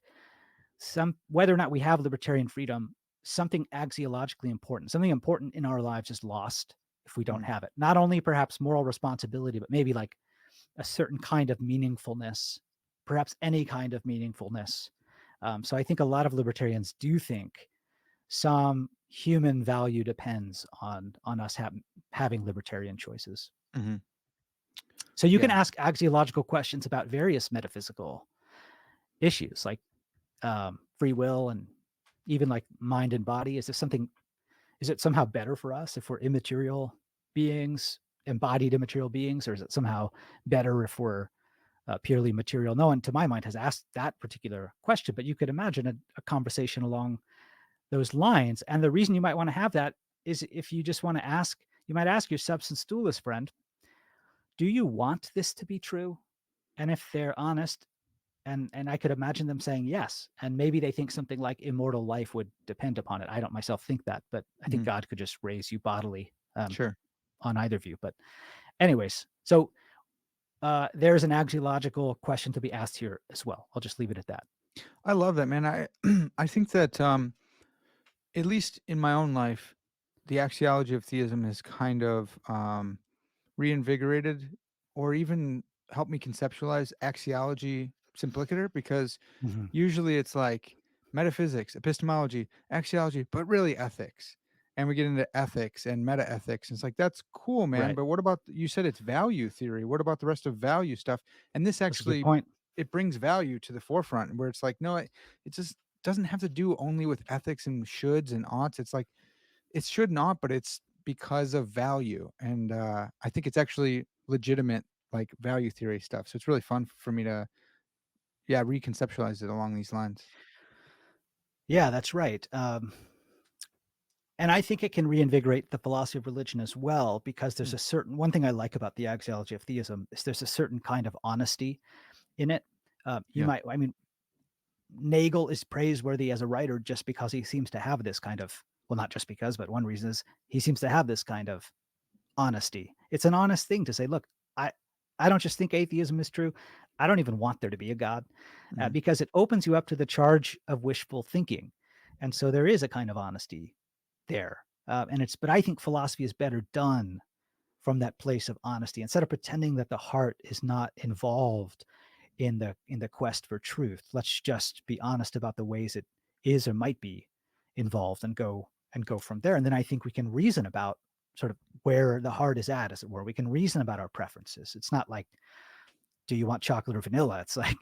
whether or not we have libertarian freedom, something axiologically important, something important in our lives is lost if we don't Mm, have it. Not only perhaps moral responsibility, but maybe like a certain kind of meaningfulness, perhaps any kind of meaningfulness. So I think a lot of libertarians do think some human value depends on us having libertarian choices. Mhm. So you can Yeah. ask axiological questions about various metaphysical issues like free will and even like mind and body. Is it somehow better for us if we're immaterial beings, embodied immaterial beings, or is it somehow better if we're purely material? No one, to my mind, has asked that particular question, but you could imagine a conversation along those lines. And the reason you might want to have that is if you just want to ask, you might ask your substance dualist friend, do you want this to be true? And if they're honest, and I could imagine them saying yes, and maybe they think something like immortal life would depend upon it. I don't myself think that, but I think Mhm. God could just raise you bodily Sure. on either view. But anyways, so there's an axiological question to be asked here as well. I'll just leave it at that. I love that, man. I I think that, at least in my own life, the axiology of theism has kind of, reinvigorated or even helped me conceptualize axiology simplicator, because Mhm. usually it's like metaphysics, epistemology, axiology, but really ethics. And we get into ethics and meta ethics. And it's like, that's cool, man. Right. But what about, you said it's value theory. What about the rest of value stuff? And this That's a good actually, point. it brings value to the forefront where it's like, no, it just doesn't have to do only with ethics and shoulds and oughts. It's like, it should not, but it's because of value, and, I think it's actually legitimate, like, value theory stuff, so it's really fun for me to, yeah, reconceptualize it along these lines. Yeah, that's right. And I think it can reinvigorate the philosophy of religion as well, because there's Mm, a certain one thing I like about the axiology of theism is there's a certain kind of honesty in it. You yeah, might, I mean, Nagel is praiseworthy as a writer just because he seems to have this kind of, well, not just because, but one reason is he seems to have this kind of honesty. It's an honest thing to say, look, I, I don't just think atheism is true. I don't even want there to be a God, mhm, because it opens you up to the charge of wishful thinking. And so there is a kind of honesty there. But I think philosophy is better done from that place of honesty instead of pretending that the heart is not involved in the quest for truth. Let's just be honest about the ways it is or might be involved and go from there. And then I think we can reason about sort of where the heart is at, as it were. We can reason about our preferences. It's not like, do you want chocolate or vanilla? It's like,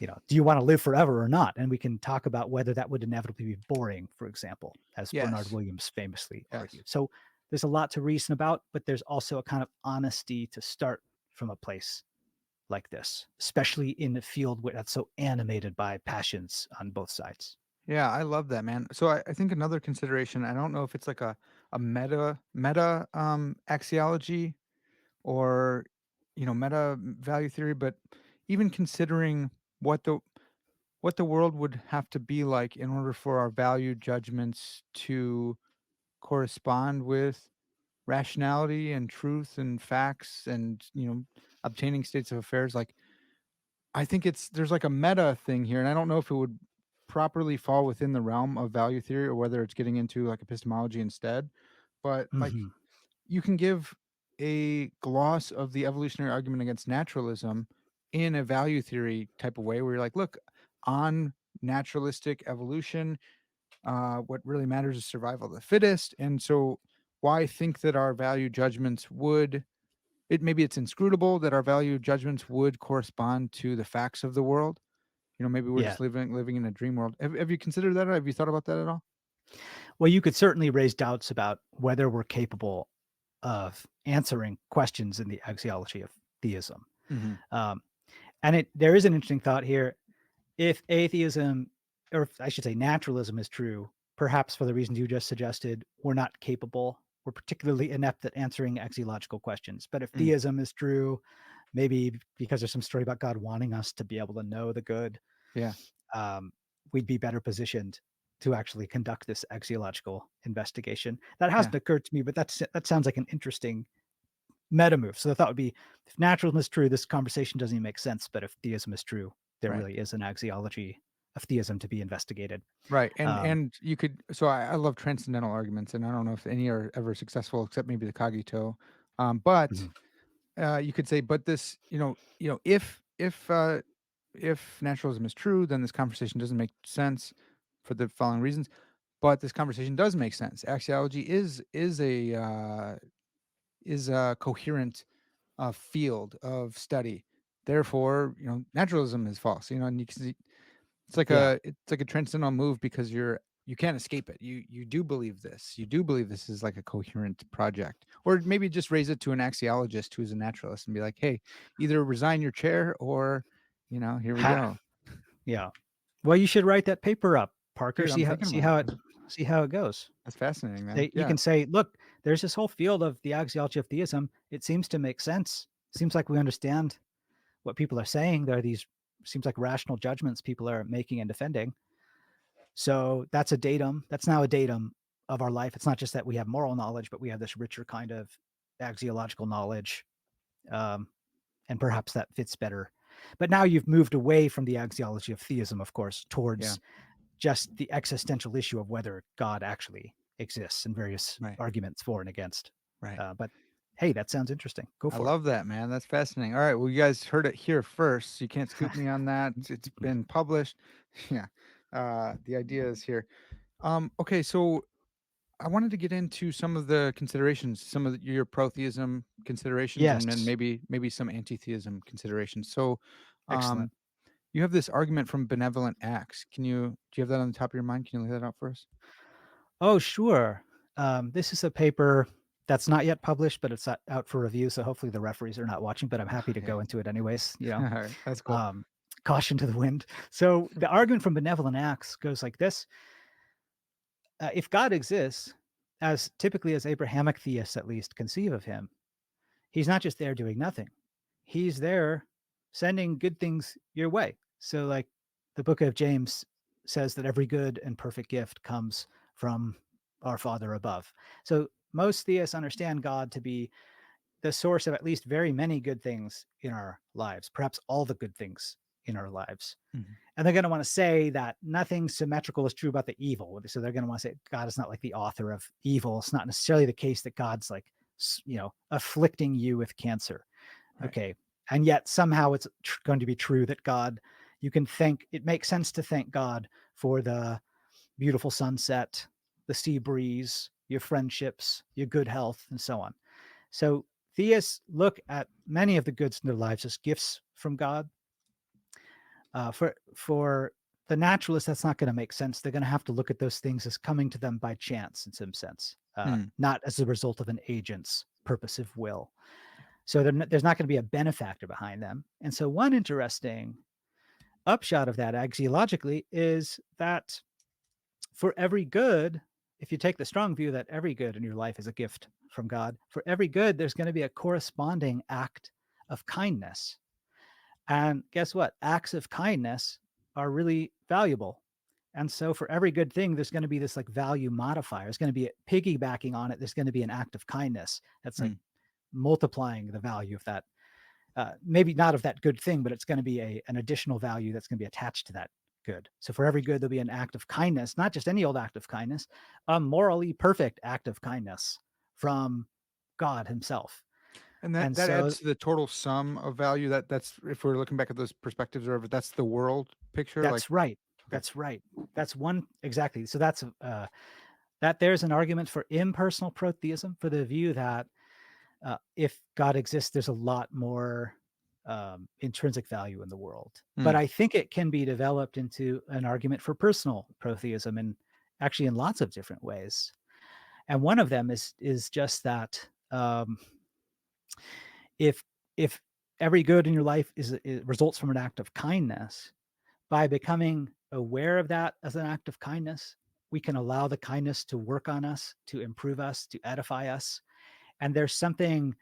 do you want to live forever or not? And we can talk about whether that would inevitably be boring, for example, as Bernard yes, Williams famously yes. argued. So there's a lot to reason about, but there's also a kind of honesty to start from a place like this, especially in a field where that's so animated by passions on both sides. Yeah, I love that, man. So I think another consideration, I don't know if it's like a meta, axiology or, meta value theory, but even considering what the what the world would have to be like in order for our value judgments to correspond with rationality and truth and facts and, obtaining states of affairs. Like, I think there's like a meta thing here, and I don't know if it would properly fall within the realm of value theory or whether it's getting into like epistemology instead. But like, Mhm. you can give a gloss of the evolutionary argument against naturalism in a value theory type of way where you're like, look, on naturalistic evolution, what really matters is survival of the fittest. And so, why think that our value judgments would, maybe it's inscrutable that our value judgments would correspond to the facts of the world. Maybe we're Yeah. just living in a dream world. Have you considered that? Or have you thought about that at all? Well, you could certainly raise doubts about whether we're capable of answering questions in the axiology of theism. Hmm. Um, and there is an interesting thought here. If atheism, or if I should say naturalism is true, perhaps for the reasons you just suggested, we're not capable, we're particularly inept at answering axiological questions. But if Mm, theism is true, maybe because there's some story about God wanting us to be able to know the good, yeah, um, we'd be better positioned to actually conduct this axiological investigation. That yeah, hasn't occurred to me, but that sounds like an interesting meta move. So the thought would be, if naturalism is true, this conversation doesn't even make sense. But if theism is true, there right. really is an axiology of theism to be investigated. Right, and Um, you could, so I love transcendental arguments, and I don't know if any are ever successful except maybe the cogito, but mhm. You could say, but this, if naturalism is true, then this conversation doesn't make sense for the following reasons. But this conversation does make sense. Axiology is a coherent field of study. Therefore, naturalism is false. And you can see Yeah. it's like a transcendental move because you can't escape it. You do believe this. You do believe this is like a coherent project, or maybe just raise it to an axiologist who's a naturalist and be like, hey, either resign your chair or, here we Ha. go. Yeah. Well, you should write that paper up, Parker. Dude, I'm See how thinking see about it. how it That's, see how it goes. that's fascinating, man. You Yeah, can say, look, there's this whole field of the axiology of theism. It seems to make sense. Seems like we understand what people are saying. There are these seems like rational judgments people are making and defending. So that's a datum. That's now a datum of our life. It's not just that we have moral knowledge, but we have this richer kind of axiological knowledge. Um, and perhaps that fits better. But now you've moved away from the axiology of theism, of course, yeah, towards just the existential issue of whether God actually exists and various right, arguments for and against. right. But hey, that sounds interesting. Go I for it. love that, man. That's fascinating. All right, well, you guys heard it here first. So you can't scoop me on that. It's been published. Yeah, the idea is here. Okay, so I wanted to get into some of the considerations, some of your pro-theism considerations, and then Yes. maybe some anti-theism considerations. So, Excellent. um, you have this argument from Benevolent Acts. Do you have that on the top of your mind? Can you lay that out for us? Oh, sure. This is a paper that's not yet published, but it's out for review. So hopefully the referees are not watching, but I'm happy to Yeah. go into it anyways. All right, that's cool. Um, caution to the wind. So the argument from Benevolent Acts goes like this. If God exists, as typically as Abrahamic theists at least conceive of him, he's not just there doing nothing. He's there sending good things your way. So, like the book of James says that every good and perfect gift comes from our Father above. So, most theists understand God to be the source of at least very many good things in our lives, perhaps all the good things in our lives. Mhm. And they're going to want to say that nothing symmetrical is true about the evil. So they're going to want to say God is not like the author of evil. It's not necessarily the case that God's like, afflicting you with cancer. Right. Okay. And yet somehow it's going to be true that God, you can thank, it makes sense to thank God for the beautiful sunset, the sea breeze, your friendships, your good health, and so on. So theists look at many of the goods in their lives as gifts from God. For the naturalist, that's not going to make sense. They're going to have to look at those things as coming to them by chance in some sense, Hmm. not as a result of an agent's purposive will. So there's not going to be a benefactor behind them. And so one interesting upshot of that axiologically is that for every good, if you take the strong view that every good in your life is a gift from God, for every good, there's going to be a corresponding act of kindness. And guess what? Acts of kindness are really valuable. And so for every good thing, there's going to be this like value modifier. There's going to be piggybacking on it. There's going to be an act of kindness that's like Hmm. multiplying the value of that. Maybe not of that good thing, but it's going to be an additional value that's going to be attached to that good. So for every good, there'll be an act of kindness, not just any old act of kindness, a morally perfect act of kindness from God Himself. And that And that so adds to the total sum of value. That's if we're looking back at those perspectives, or if that's the world picture. Like, that's right. okay, That's right. That's one exactly. So that there's an argument for impersonal pro-theism, for the view that if God exists, there's a lot more intrinsic value in the world. But hmm. I think it can be developed into an argument for personal pro-theism, and actually in lots of different ways. And one of them is just that if if every good in your life results from an act of kindness, by becoming aware of that as an act of kindness, we can allow the kindness to work on us, to improve us, to edify us. And there's something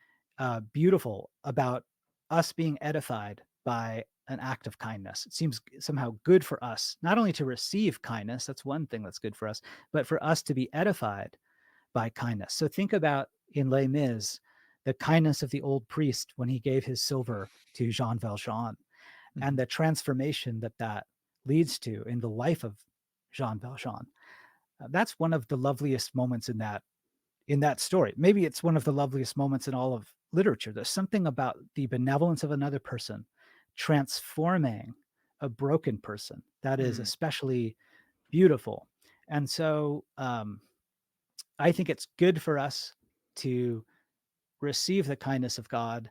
beautiful about us being edified by an act of kindness. It seems somehow good for us, not only to receive kindness, that's one thing that's good for us, but for us to be edified by kindness. So think about in Les Mis, the kindness of the old priest when he gave his silver to Jean Valjean, and Mhm. the transformation that that leads to in the life of Jean Valjean. That's one of the loveliest moments in that in that story. Maybe it's one of the loveliest moments in all of literature. There's something about the benevolence of another person transforming a broken person that is Mm, especially beautiful. And so I think it's good for us to receive the kindness of God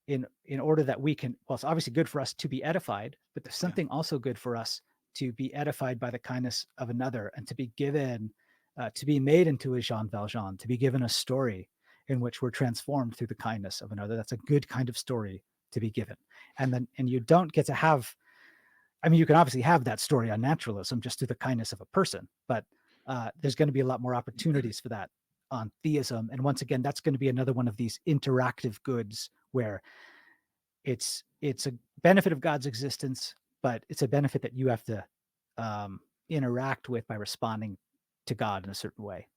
in order that we can, well, it's obviously good for us to be edified, but there's yeah. something also good for us to be edified by the kindness of another and to be given to be made into a Jean Valjean, to be given a story in which we're transformed through the kindness of another. That's a good kind of story to be given. And you don't get to have, I mean, you can obviously have that story on naturalism just through the kindness of a person, but there's going to be a lot more opportunities for that on theism. And once again, that's going to be another one of these interactive goods where it's a benefit of God's existence, but it's a benefit that you have to interact with by responding to God in a certain way.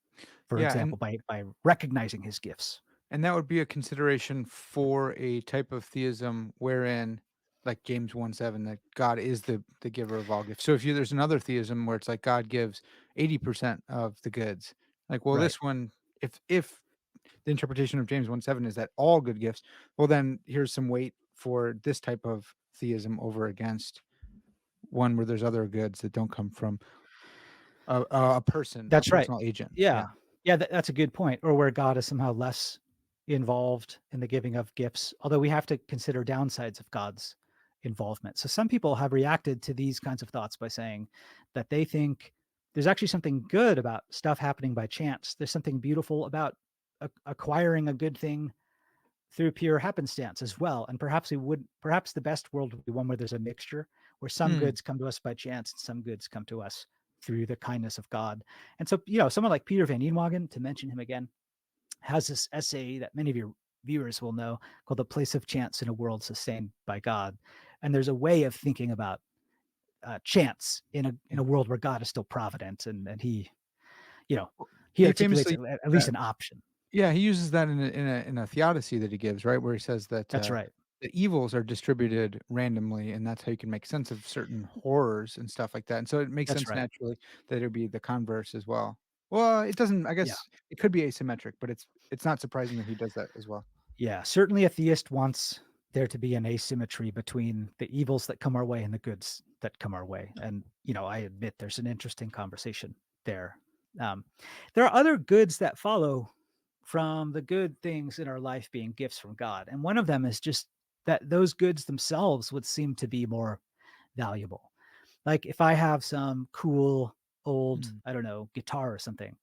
For Yeah, example, by recognizing His gifts. and that would be a consideration for a type of theism wherein, like James 1:7, that God is the giver of all gifts. So if you there's another theism where it's like God gives 80% of the goods, like, well, Right. this one, if the interpretation of James 1:7 is that all good gifts, well, then here's some weight for this type of theism over against one where there's other goods that don't come from a person, a That's right. personal agent. Yeah. Yeah. Yeah, that's a good point. Or where God is somehow less involved in the giving of gifts, although we have to consider downsides of God's involvement. So some people have reacted to these kinds of thoughts by saying that they think there's actually something good about stuff happening by chance. There's something beautiful about acquiring a good thing through pure happenstance as well. And perhaps the best world would be one where there's a mixture, where some Hmm. goods come to us by chance and some goods come to us through the kindness of God. And so, someone like Peter Van Eenwagen, to mention him again, has this essay that many of your viewers will know called The Place of Chance in a World Sustained by God. And there's a way of thinking about chance in Yeah. a world where God is still provident, and you know, Well, he he articulates famously at that least an option. yeah, he uses that in a theodicy that he gives, right? Where he says that, That's right. the evils are distributed randomly, and that's how you can make sense of certain horrors and stuff like that, and so it makes That's sense right. naturally that it would be the converse as well. Well, it doesn't I Yeah. guess it could be asymmetric, but it's not surprising that he does that as well. Yeah, certainly a theist wants there to be an asymmetry between the evils that come our way and the goods that come our way. And, I admit there's an interesting conversation there. Um, there are other goods that follow from the good things in our life being gifts from God. And one of them is just that those goods themselves would seem to be more valuable. Like if I have some cool old, Mm, I don't know, guitar or something,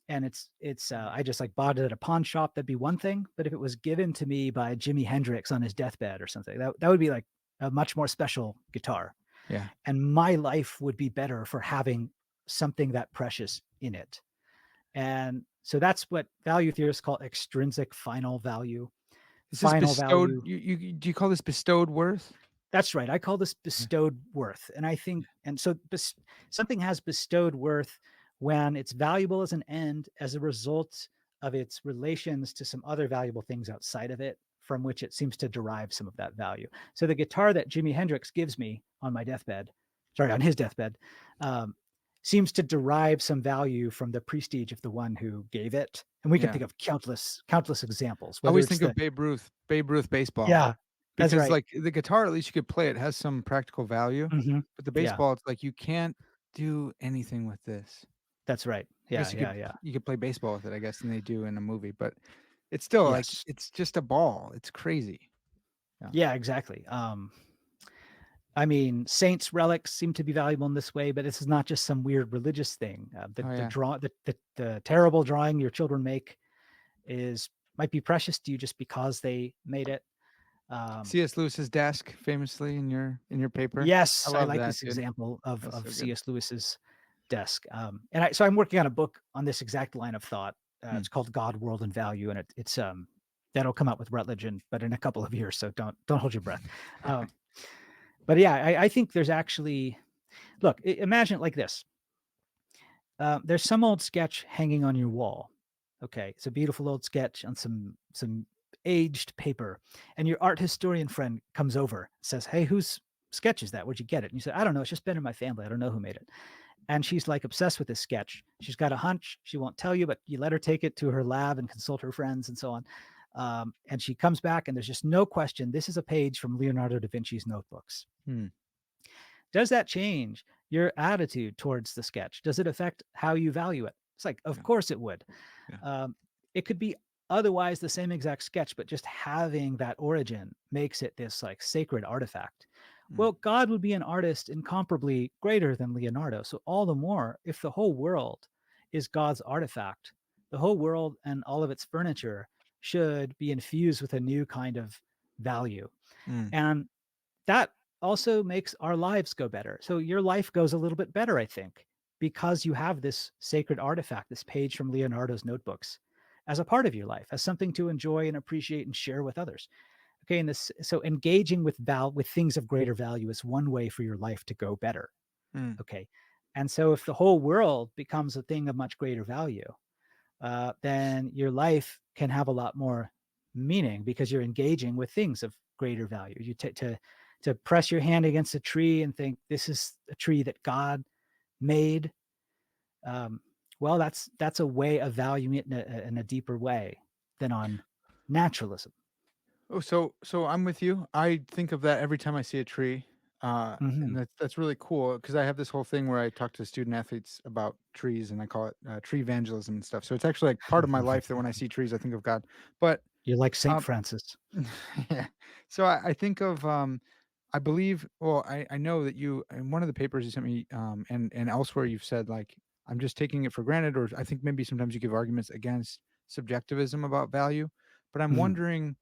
and I just like bought it at a pawn shop, that'd be one thing. But if it was given to me by Jimi Hendrix on his deathbed or something, that would be like a much more special guitar. yeah. And my life would be better for having something that precious in it. And so that's what value theorists call extrinsic final value. Is this Final bestowed value. you do you call this bestowed worth? That's right. I call this Yeah, bestowed worth. And I yeah. think, and so something has bestowed worth when it's valuable as an end as a result of its relations to some other valuable things outside of it, from which it seems to derive some of that value. So the guitar that Jimi Hendrix gives me on my deathbed, sorry, on his deathbed, um, seems to derive some value from the prestige of the one who gave it. And we can Yeah. think of countless examples, I whether always it's think of the, Babe Ruth baseball. yeah, that's Because, right. like, the guitar, at least you could play it, has some practical value, Hmm. but the Yeah, baseball, it's like you can't do anything with this. that's right. I Yeah, guess yeah, yeah. you could play baseball with it, I guess, and they do in a movie, but it's still, like, Yes. it's just a ball. It's crazy. Yeah. Yeah, exactly. I mean, saints' relics seem to be valuable in this way, but this is not just some weird religious thing. Oh, The yeah. draw the terrible drawing your children make is might be precious to you just because they made it. Um, C.S. Lewis's desk, famously in your paper. I yes, I love like that, this dude. example That's of so good. C.S. Lewis's desk. So I'm working on a book on this exact line of thought. Hmm. It's called God, World, and Value, and it's that'll come out with Routledge, but in a couple of years. So don't hold your breath. Um, but yeah, I think there's actually look. Imagine it like this: there's some old sketch hanging on your wall. Okay, it's a beautiful old sketch on some aged paper, and your art historian friend comes over, says, "Hey, whose sketch is that? Where'd you get it?" And you say, "I don't know. It's just been in my family. I don't know who made it." and she's like obsessed with this sketch. She's got a hunch. She won't tell you, but you let her take it to her lab and consult her friends and so on. And she comes back, and there's just no question. This is a page from Leonardo da Vinci's notebooks. Hmm. Does that change your attitude towards the sketch? Does it affect how you value it? It's like, of Yeah. course it would. Yeah. It could be otherwise the same exact sketch, but just having that origin makes it this like sacred artifact. Mm. Well, God would be an artist incomparably greater than Leonardo. So, all the more, if the whole world is God's artifact, the whole world and all of its furniture should be infused with a new kind of value. Mm. And that also makes our lives go better. So, your life goes a little bit better, I think, because you have this sacred artifact, this page from Leonardo's notebooks, as a part of your life, as something to enjoy and appreciate and share with others. Okay, and this so engaging with things of greater value is one way for your life to go better. Mm. Okay, and so if the whole world becomes a thing of much greater value, then your life can have a lot more meaning because you're engaging with things of greater value. You to press your hand against a tree and think this is a tree that God made. Um, well, that's a way of valuing it in a deeper way than on naturalism. Oh, so I'm with you. I think of that every time I see a tree, and Hmm. that's really cool because I have this whole thing where I talk to student athletes about trees, and I call it tree evangelism and stuff. So it's actually like part of my life that when I see trees, I think of God. But You're like Saint um, Francis. yeah. So I think of I believe. Well, I know that you in one of the papers you sent me, and elsewhere you've said like I'm just taking it for granted, or I think maybe sometimes you give arguments against subjectivism about value. But I'm Mhm. wondering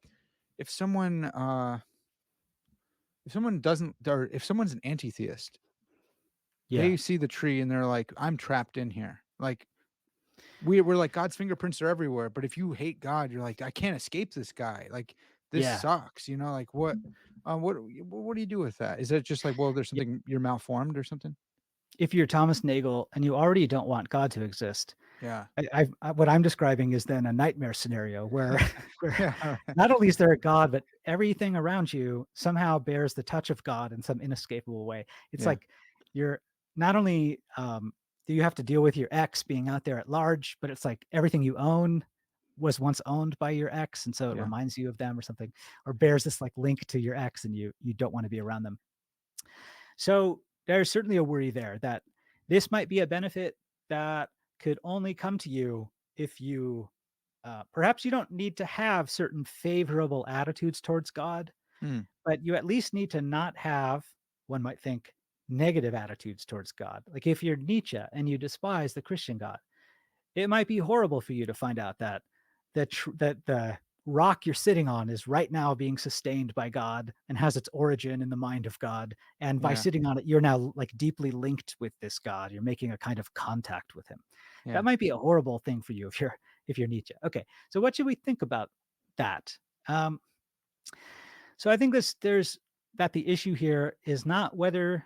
if someone doesn't or if someone's an anti-theist, Yeah. they see the tree and they're like, "I'm trapped in here." Like, we're like, God's fingerprints are everywhere, but if you hate God, you're like, "I can't escape this guy." Like, "This Yeah. sucks," like, what do you do with that? Is it just like, well, there's Yeah. something you're malformed or something? If you're Thomas Nagel and you already don't want God to exist, Yeah. what I'm describing is then a nightmare scenario where where Yeah, alright. not only is there a God, but everything around you somehow bears the touch of God in some inescapable way. It's Yeah, like you're not only do you have to deal with your ex being out there at large, but it's like everything you own was once owned by your ex, and so it yeah, reminds you of them or something, or bears this like link to your ex, and you don't want to be around them. So there's certainly a worry there that this might be a benefit that could only come to you if you perhaps you don't need to have certain favorable attitudes towards God, mm, but you at least need to not have, one might think, negative attitudes towards God. Like if you're Nietzsche and you despise the Christian God, it might be horrible for you to find out that that the rock you're sitting on is right now being sustained by God and has its origin in the mind of God. And by yeah, sitting on it, you're now like deeply linked with this God. You're making a kind of contact with him. That yeah, might be a horrible thing for you if you're Nietzsche. Okay, so what should we think about that? Um, so I think there's that the issue here is not whether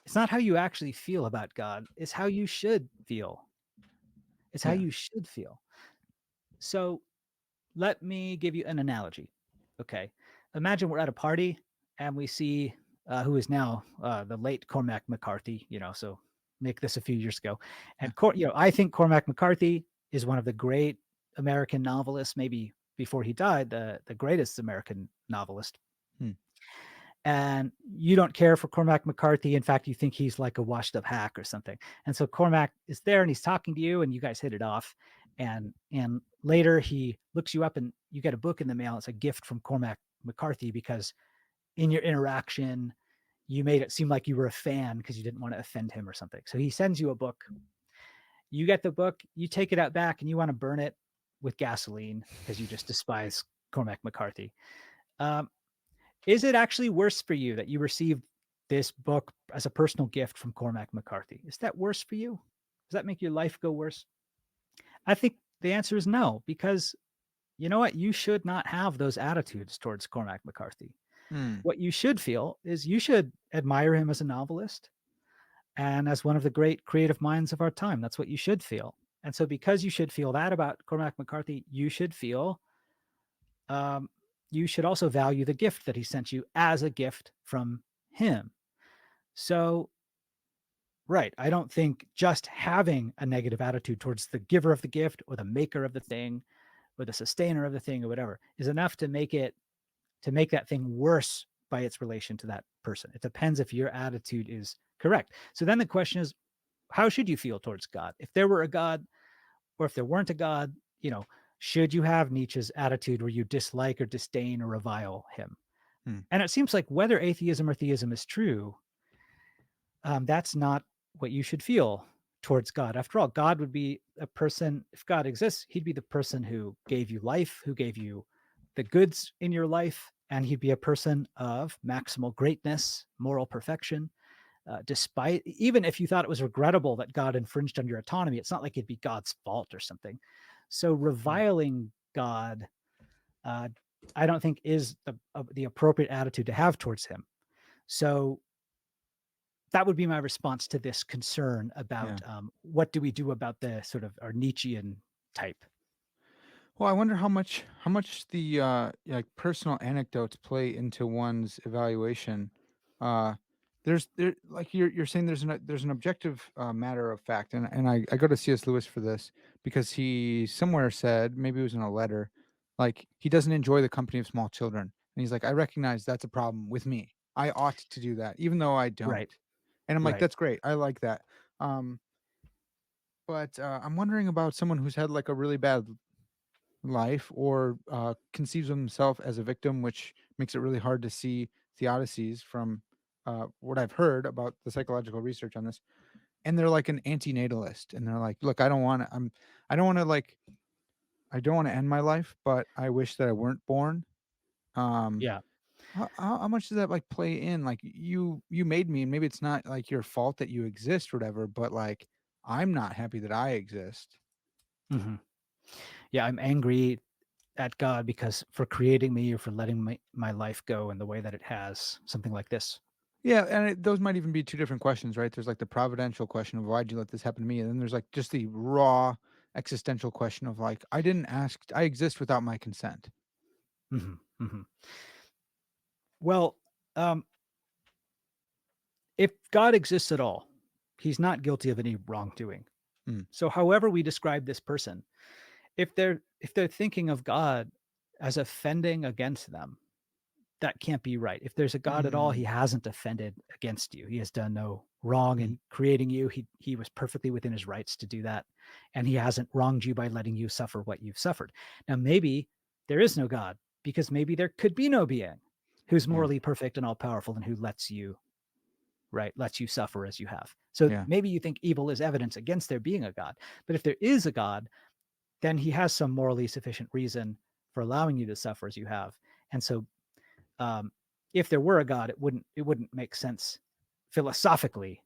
it's not how you actually feel about God, it's how you should feel. It's how yeah, you should feel. So let me give you an analogy. Okay. Imagine we're at a party and we see who is now the late Cormac McCarthy, so make this a few years ago. yeah, And, I think Cormac McCarthy is one of the great American novelists, maybe before he died, the greatest American novelist. hmm, And you don't care for Cormac McCarthy. In fact, you think he's like a washed up hack or something. And so Cormac is there and he's talking to you and you guys hit it off. And later he looks you up and you get a book in the mail. It's a gift from Cormac McCarthy because in your interaction, you made it seem like you were a fan because you didn't want to offend him or something. So he sends you a book. You get the book, you take it out back and you want to burn it with gasoline because you just despise Cormac McCarthy. Um, is it actually worse for you that you received this book as a personal gift from Cormac McCarthy? Is that worse for you? Does that make your life go worse? I think the answer is no, because you know what? You should not have those attitudes towards Cormac McCarthy. mm, What you should feel is you should admire him as a novelist and as one of the great creative minds of our time. That's what you should feel. And so, because you should feel that about Cormac McCarthy, um, you should also value the gift that he sent you as a gift from him. So Right. I don't think just having a negative attitude towards the giver of the gift or the maker of the thing or the sustainer of the thing or whatever is enough to make that thing worse by its relation to that person. It depends if your attitude is correct. So then the question is, how should you feel towards God? If there were a God or if there weren't a God, should you have Nietzsche's attitude where you dislike or disdain or revile him? Hmm. And it seems like whether atheism or theism is true, that's not what you should feel towards God. After all, God would be a person, if God exists, he'd be the person who gave you life, who gave you the goods in your life, and he'd be a person of maximal greatness, moral perfection. Despite, even if you thought it was regrettable that God infringed on your autonomy, it's not like it'd be God's fault or something. So Hmm. reviling God, uh, I don't think is the appropriate attitude to have towards him. So that would be my response to this concern Yeah. about what do we do about the sort of our Nietzschean type. Well, I wonder how much the like personal anecdotes play into one's evaluation. Uh, there like you're saying there's an objective matter of fact, and I go to C.S. Lewis for this because he somewhere said, maybe it was in a letter, like he doesn't enjoy the company of small children, and he's like, I recognize that's a problem with me. I ought to do that, even though I don't. Right. And I'm like, Right. that's great. I like that. Um, but I'm wondering about someone who's had like a really bad life or conceives of himself as a victim, which makes it really hard to see theodicies from what I've heard about the psychological research on this. And they're like an antinatalist, and they're like, "Look, I don't want to. I don't want to like. I don't want to end my life, but I wish that I weren't born." Um, Yeah. how much does that like play in? Like you made me, and maybe it's not like your fault that you exist, or whatever. But like, I'm not happy that I exist. Hmm. Yeah. I'm angry at God because for creating me or for letting my life go in the way that it has, something like this. Yeah, and those might even be 2 different questions, right? There's, like, the providential question of, "Why'd you let this happen to me?" And then there's, like, just the raw existential question of, like, I exist without my consent." Hmm. Hmm. Well, um, if God exists at all, he's not guilty of any wrongdoing. Mm, So, however we describe this person, if they're thinking of God as offending against them, that can't be right. If there's a God at all, he mm, hasn't offended against you. He has done no wrong mm, in creating you. He was perfectly within his rights to do that, and he hasn't wronged you by letting you suffer what you've suffered. Now, maybe there is no God because maybe there could be no being who's yeah, morally perfect and all powerful and who lets you suffer as you have. So yeah, maybe you think evil is evidence against there being a God. But if there is a God, then he has some morally sufficient reason for allowing you to suffer as you have. And so um, if there were a God, it wouldn't make sense philosophically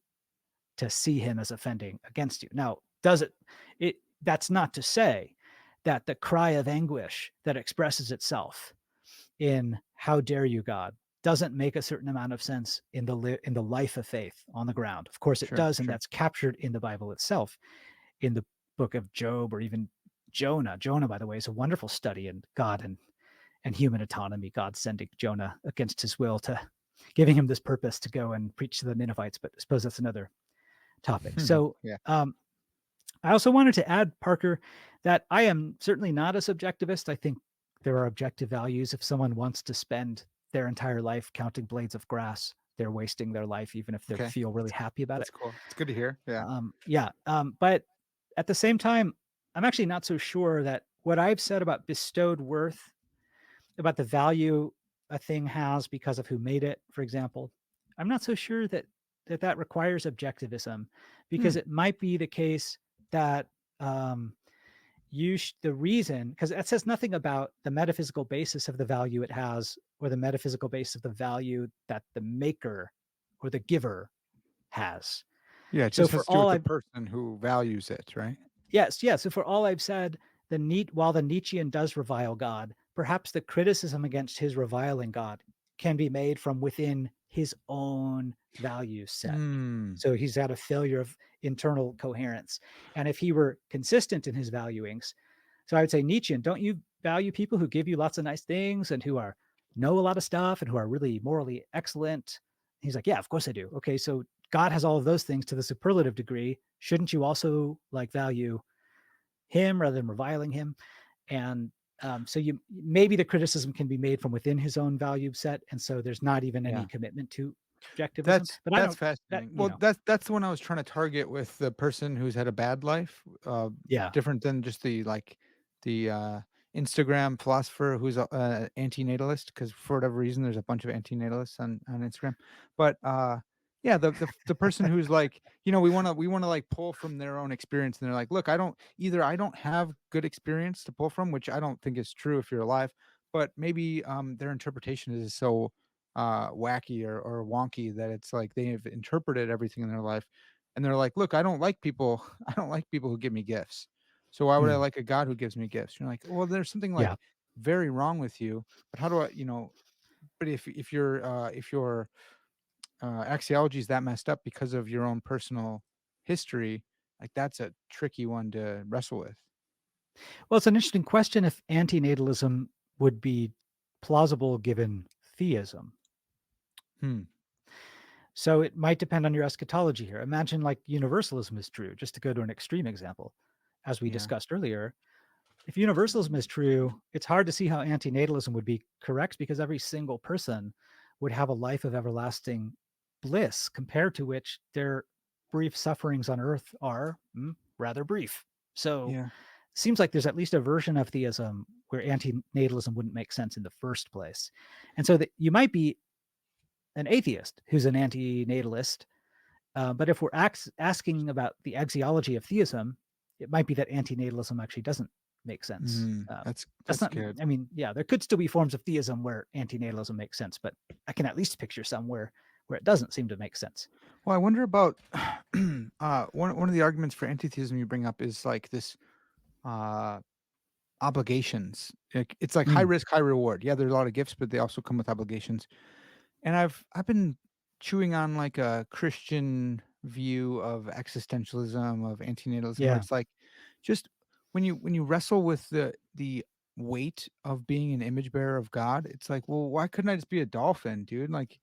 to see him as offending against you. Now, does it? It that's not to say that the cry of anguish that expresses itself in "How dare you, God" doesn't make a certain amount of sense in the life of faith on the ground. Of course, it sure, does, and sure. that's captured in the Bible itself, in the book of Job or even Jonah. Jonah, by the way, is a wonderful study in God and human autonomy, God sending Jonah against his will to giving him this purpose to go and preach to the Ninevites. But I suppose that's another topic. So Yeah, um, I also wanted to add, Parker, that I am certainly not a subjectivist. I think there are objective values. If someone wants to spend their entire life counting blades of grass, they're wasting their life, even if they okay. feel really happy about That's it. cool. It's good to hear. Yeah. Yeah. But at the same time, I'm actually not so sure that what I've said about bestowed worth, about the value a thing has because of who made it, for example, I'm not so sure that requires objectivism, Hmm, because it might be the case that um, the reason, because that says nothing about the metaphysical basis of the value it has or the metaphysical basis of the value that the maker or the giver has. yeah, it So just for has to do with all the I've person who values it, right? Yes, yes. So for all I've said, while the Nietzschean does revile God, perhaps the criticism against his reviling God can be made from within his own value set. Hmm, So he's had a failure of internal coherence. And if he were consistent in his valuings, so I would say, Nietzschean, don't you value people who give you lots of nice things and who are know a lot of stuff and who are really morally excellent? He's like, yeah, of course I do. Okay, so God has all of those things to the superlative degree. Shouldn't you also like value him rather than reviling him? And so you maybe the criticism can be made from within his own value set, and so there's not even any Yeah. commitment to objectivism. But I That's don't that fascinating. you Well, know, that's the one I was trying to target with the person who's had a bad life, yeah, different than just the, Instagram philosopher who's a anti-natalist. Because for whatever reason, there's a bunch of anti-natalists on Instagram. But, yeah, the person who's like, we wanna, like, pull from their own experience, and they're like, "Look, I don't have good experience to pull from," which I don't think is true if you're alive, but maybe, their interpretation is so wacky or wonky that it's like they've interpreted everything in their life, and they're like, "Look, I don't like people. I don't like people who give me gifts. So why would I mm, like a God who gives me gifts?" You're like, "Well, there's something yeah. like very wrong with you. But how do I, But if your axiology is that messed up because of your own personal history, like that's a tricky one to wrestle with." Well, it's an interesting question if antinatalism would be plausible given theism. Hmm. So it might depend on your eschatology here. Imagine like universalism is true, just to go to an extreme example. As we Yeah. discussed earlier, if universalism is true, it's hard to see how antinatalism would be correct because every single person would have a life of everlasting bliss compared to which their brief sufferings on earth are rather brief. So Yeah. it seems like there's at least a version of theism where antinatalism wouldn't make sense in the first place. And so that you might be an atheist who's an antinatalist, but if we're asking about the axiology of theism, it might be that antinatalism actually doesn't make sense. Mm, That's that's not, good. I mean, yeah, there could still be forms of theism where antinatalism makes sense, but I can at least picture some where it doesn't seem to make sense. Well, I wonder about one of the arguments for anti-theism you bring up is like this uh obligations. It's like high Mm, risk, high reward. Yeah, there's a lot of gifts, but they also come with obligations. And I've been chewing on like a Christian view of existentialism, of antinatalism, where yeah. it's like just when you wrestle with the weight of being an image bearer of God, it's like, well, why couldn't I just be a dolphin, dude? Like,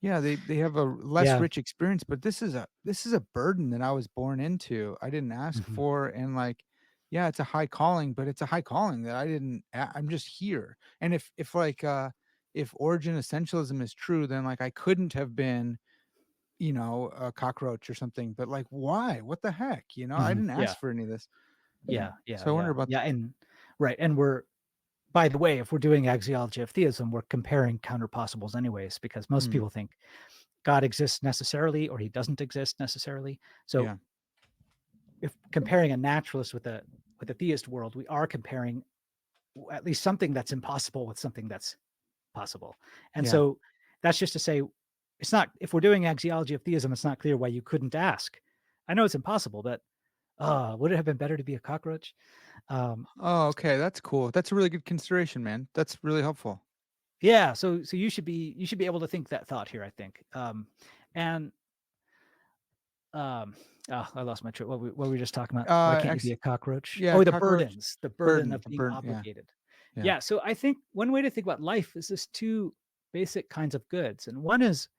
yeah, they have a less Yeah. rich experience, but this is a burden that I was born into. I didn't ask Mhm. for, and like, yeah, it's a high calling, but it's a high calling that I'm just here. And if origin essentialism is true, then like I couldn't have been, a cockroach or something. But like, why? What the heck? I Mhm. didn't Yeah. ask for any of this. Yeah. Yeah. Yeah. So I wonder Yeah. about Yeah. And right. And we're, by the way, if we're doing axiology of theism, we're comparing counter possibles anyways, because most hmm, people think God exists necessarily or he doesn't exist necessarily. So yeah, if comparing a naturalist with a theist world, we are comparing at least something that's impossible with something that's possible. And yeah. so that's just to say it's not if we're doing axiology of theism, it's not clear why you couldn't ask. I know it's impossible, but would it have been better to be a cockroach? Um, Oh, okay, that's cool. That's a really good consideration, man. That's really helpful. yeah, so you should be able to think that thought here, I think. And Um, oh, I lost my train. What were we just talking about? Why can't you be Actually, a cockroach? yeah, Oh, the cockroach burdens, the burden burden, of the being burden, yeah, obligated. yeah. Yeah, so I think one way to think about life is this two basic kinds of goods. And one is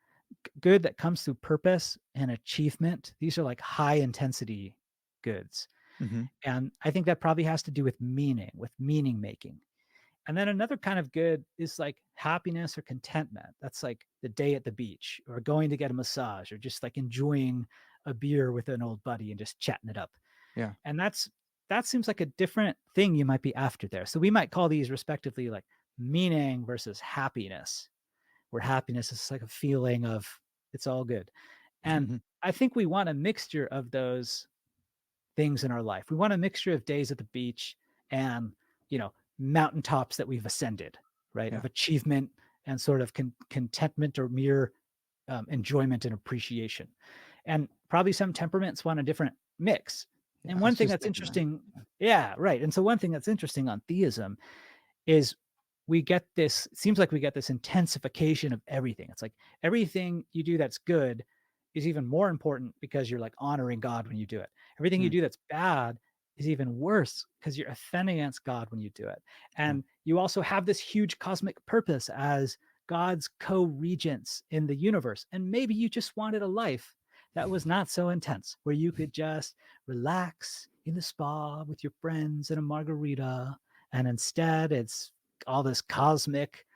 good that comes through purpose and achievement. These are like high intensity goods. Mhm. And I think that probably has to do with meaning making. And then another kind of good is like happiness or contentment. That's like the day at the beach or going to get a massage or just like enjoying a beer with an old buddy and just chatting it up. Yeah, And that seems like a different thing you might be after there. So we might call these respectively like meaning versus happiness, where happiness is like a feeling of it's all good. And mhm, I think we want a mixture of those things in our life. We want a mixture of days at the beach and, mountaintops that we've ascended, right? yeah, Of achievement and sort of contentment or mere enjoyment and appreciation. And probably some temperaments want a different mix. yeah, And I one was thing just that's thinking that. interesting, yeah, right. And so one thing that's interesting on theism is we get this, it seems like we get this intensification of everything. It's like everything you do that's good is even more important because you're like honoring God when you do it. Everything you Mm, do that's bad is even worse because you're offending against God when you do it. yeah, And you also have this huge cosmic purpose as God's co regents in the universe. And maybe you just wanted a life that was not so intense, where you could just relax in the spa with your friends and a margarita. And instead, it's all this cosmic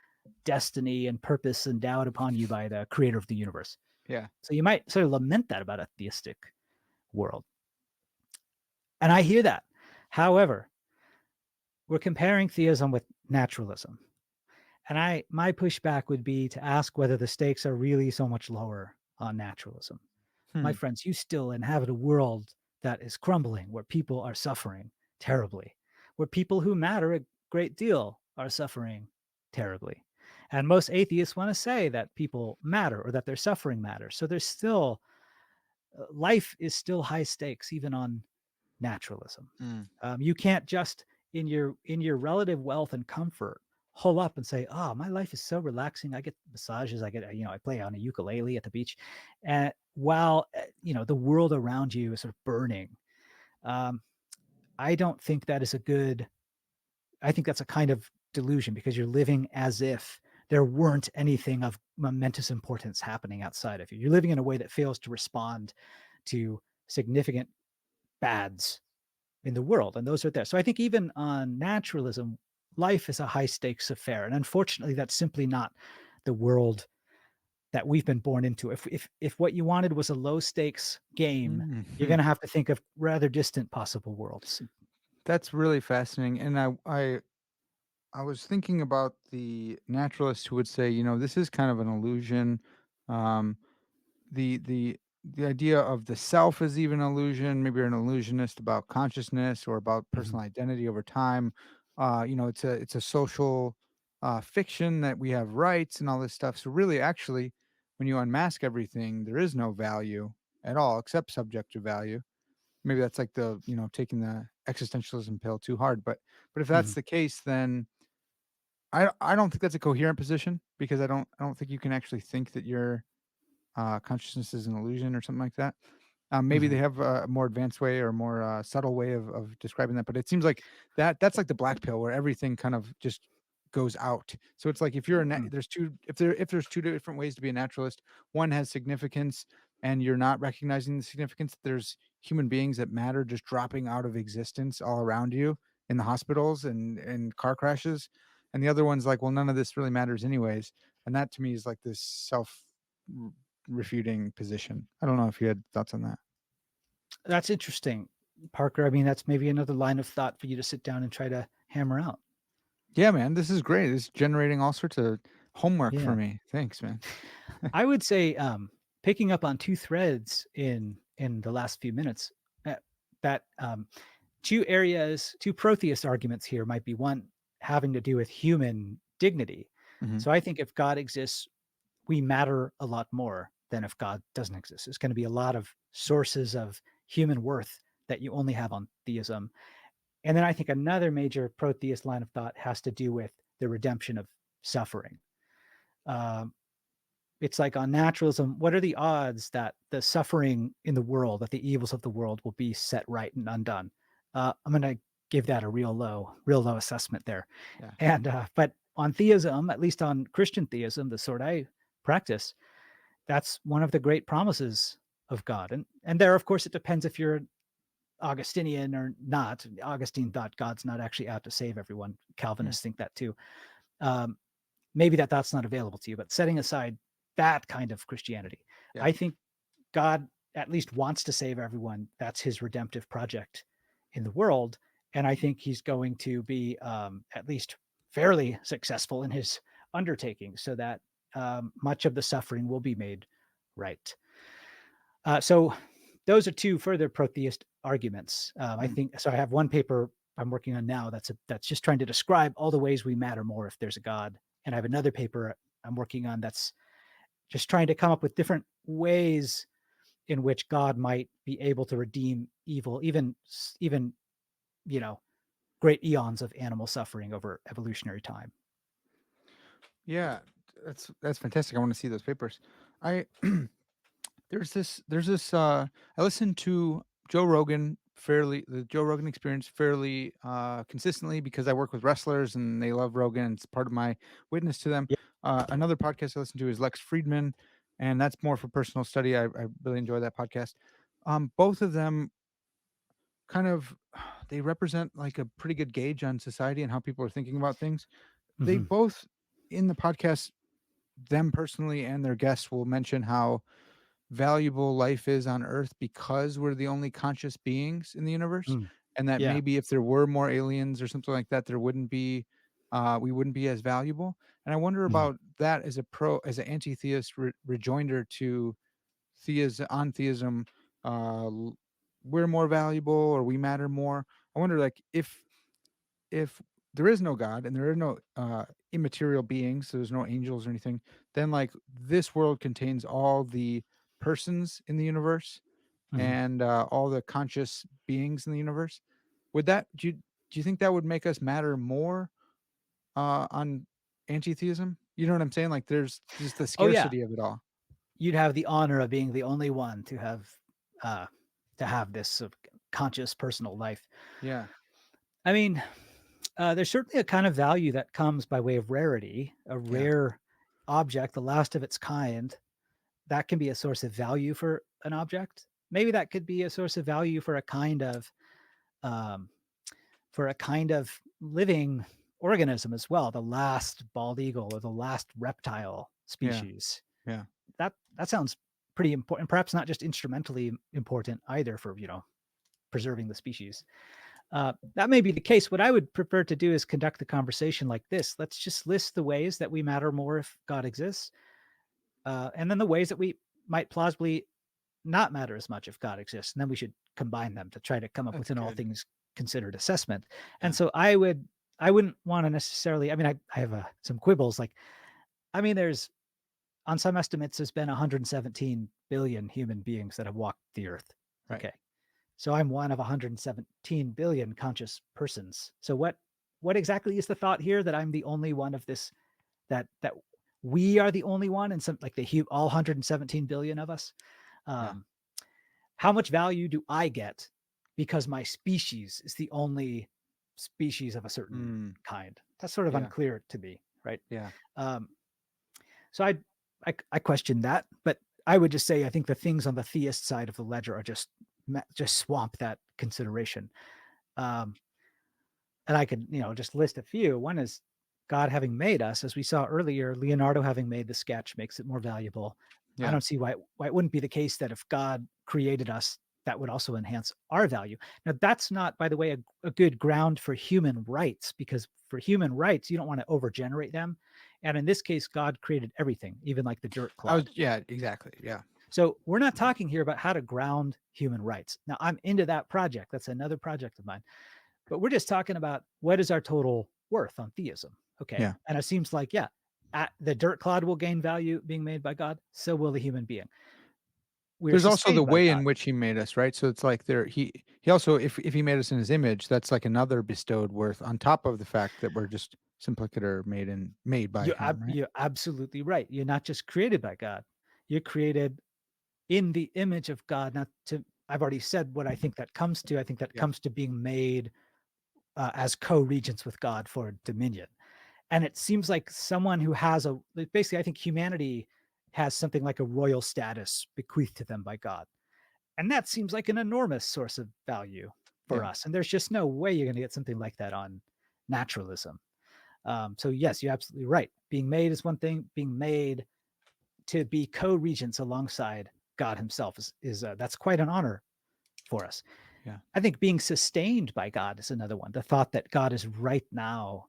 destiny and purpose endowed upon you by the creator of the universe. Yeah. So you might sort of lament that about a theistic world. And I hear that. However, we're comparing theism with naturalism. And my pushback would be to ask whether the stakes are really so much lower on naturalism. My Hmm. friends, you still inhabit a world that is crumbling, where people are suffering terribly, where people who matter a great deal are suffering terribly. And most atheists want to say that people matter or that their suffering matters. So there's still life is still high stakes, even on naturalism. Mm. You can't just in your relative wealth and comfort hole up and say, "Oh, my life is so relaxing. I get massages. I get I play on a ukulele at the beach," and while the world around you is sort of burning. Um, I don't think that is a good. I think that's a kind of delusion because you're living as if there weren't anything of momentous importance happening outside of you. You're living in a way that fails to respond to significant bads in the world, and those are there. So I think even on naturalism, life is a high stakes affair, and unfortunately, that's simply not the world that we've been born into. If what you wanted was a low stakes game, you're Mhm. going to have to think of rather distant possible worlds. That's really fascinating, and I was thinking about the naturalist who would say, this is kind of an illusion. Um, the idea of the self is even an illusion. Maybe you're an illusionist about consciousness or about Mhm, personal identity over time. It's a social fiction that we have rights and all this stuff. So really, actually, when you unmask everything, there is no value at all except subjective value. Maybe that's like taking the existentialism pill too hard. But if mhm, that's the case, then I don't think that's a coherent position because I don't think you can actually think that your consciousness is an illusion or something like that. Maybe they mhm, have a more advanced way or a more subtle way of describing that, but it seems like that's like the black pill where everything kind of just goes out. So it's like if you're mhm, there's two if there's two different ways to be a naturalist, one has significance and you're not recognizing the significance. There's human beings that matter just dropping out of existence all around you in the hospitals and car crashes, and the other one's like, well, none of this really matters anyways. And that to me is like this self refuting position. I don't know if you had thoughts on that. That's interesting, Parker. I mean, that's maybe another line of thought for you to sit down and try to hammer out. Yeah, man, this is great. It's generating all sorts of homework for Yeah. me. Thanks, man. I would say, picking up on 2 threads in the last few minutes, that, 2 protheist arguments here might be one having to do with human dignity. Mhm. So I think if God exists, we matter a lot more than if God doesn't exist. There's gonna be a lot of sources of human worth that you only have on theism. And then I think another major protheist line of thought has to do with the redemption of suffering. Um, it's like on naturalism, what are the odds that the suffering in the world, that the evils of the world will be set right and undone? I'm going to give that a real low assessment there. Yeah. And but on theism, at least on Christian theism, the sort I practice, that's one of the great promises of God. And there, of course, it depends if you're Augustinian or not. Augustine thought God's not actually out to save everyone. Mm. Calvinists think that too. Um, maybe that's not available to you, but setting aside that kind of Christianity, Yeah. I think God at least wants to save everyone. That's his redemptive project in the world. And I think he's going to be at least fairly successful in his undertaking so that much of the suffering will be made right. So those are 2 further protheist arguments. I Mm. think so. I have one paper I'm working on now that's just trying to describe all the ways we matter more if there's a God, and I have another paper I'm working on that's just trying to come up with different ways in which God might be able to redeem evil, even you know great eons of animal suffering over evolutionary time. Yeah. That's fantastic. I want to see those papers. I there's this I listen to the Joe Rogan experience fairly consistently because I work with wrestlers and they love Rogan. It's part of my witness to them. Yeah. Another podcast I listen to is Lex Friedman, and that's more for personal study. I really enjoy that podcast. Both of them kind of they represent like a pretty good gauge on society and how people are thinking about things. They Hmm. both in the podcast, them personally and their guests will mention how valuable life is on Earth because we're the only conscious beings in the universe, Mm. and that Yeah. maybe if there were more aliens or something like that, there wouldn't be we wouldn't be as valuable. And I wonder Mhm. about that as an anti-theist rejoinder to theism. We're more valuable or we matter more. I wonder, like, if there is no God and there are no immaterial beings, so there's no angels or anything, then like this world contains all the persons in the universe Mhm. and all the conscious beings in the universe. Would that do you think that would make us matter more on anti-theism? You know what I'm saying? Like there's just the Oh, yeah. scarcity of it all. You'd have the honor of being the only one uh, to have this sort of conscious personal life. Yeah, I mean, there's certainly a kind of value that comes by way of rarity. A yeah, rare object, the last of its kind, that can be a source of value for an object. Maybe that could be a source of value um, for a kind of living organism as well. The last bald eagle or the last reptile yeah, species. yeah. That sounds pretty important. Perhaps not just instrumentally important either for preserving the species. That may be the case. What I would prefer to do is conduct the conversation like this. Let's just list the ways that we matter more if God exists, and then the ways that we might plausibly not matter as much if God exists. And then we should combine them to try to come up with That's an all good. things considered assessment. And Yeah, so I wouldn't want to necessarily. I mean, I have some quibbles. Like, I mean, there's on some estimates, there's been 117 billion human beings that have walked the earth. right. Okay, so I'm one of 117 billion conscious persons. So what exactly is the thought here that I'm the only one of this that we are the only one and some like all 117 billion of us? Yeah. Um, how much value do I get because my species is the only species of a certain Mm, kind? That's sort of yeah, unclear to me, right? yeah. Um, so I question that, but I would just say I think the things on the theist side of the ledger are just swamp that consideration. Um, and I could just list a few. One is God having made us, as we saw earlier. Leonardo having made the sketch makes it more valuable. I Yeah. don't see why it wouldn't be the case that if God created us, that would also enhance our value. Now, that's not, by the way, a good ground for human rights, because for human rights, you don't want to overgenerate them. And in this case, God created everything, even like the dirt I was clod. yeah, exactly. Yeah. So we're not talking here about how to ground human rights. Now, I'm into that project. That's another project of mine. But we're just talking about what is our total worth on theism. Okay. Yeah. And it seems like, yeah, the dirt clod will gain value being made by God. So will the human being. We're There's also the sustained by way God. in which he made us, right? So it's like he also if he made us in his image, that's like another bestowed worth on top of the fact that we're just simpliciter made by him, right? You're absolutely right. You're not just created by God. You're created in the image of God. Not to, I've already said what I think that comes to. I think that Yeah. comes to being made as co-regents with God for dominion. And it seems like someone who has basically, I think humanity has something like a royal status bequeathed to them by God. And that seems like an enormous source of value for Yeah. us. And there's just no way you're going to get something like that on naturalism. So, yes, you're absolutely right. Being made is one thing, being made to be co regents alongside God himself is that's quite an honor for us. Yeah. I think being sustained by God is another one. The thought that God is right now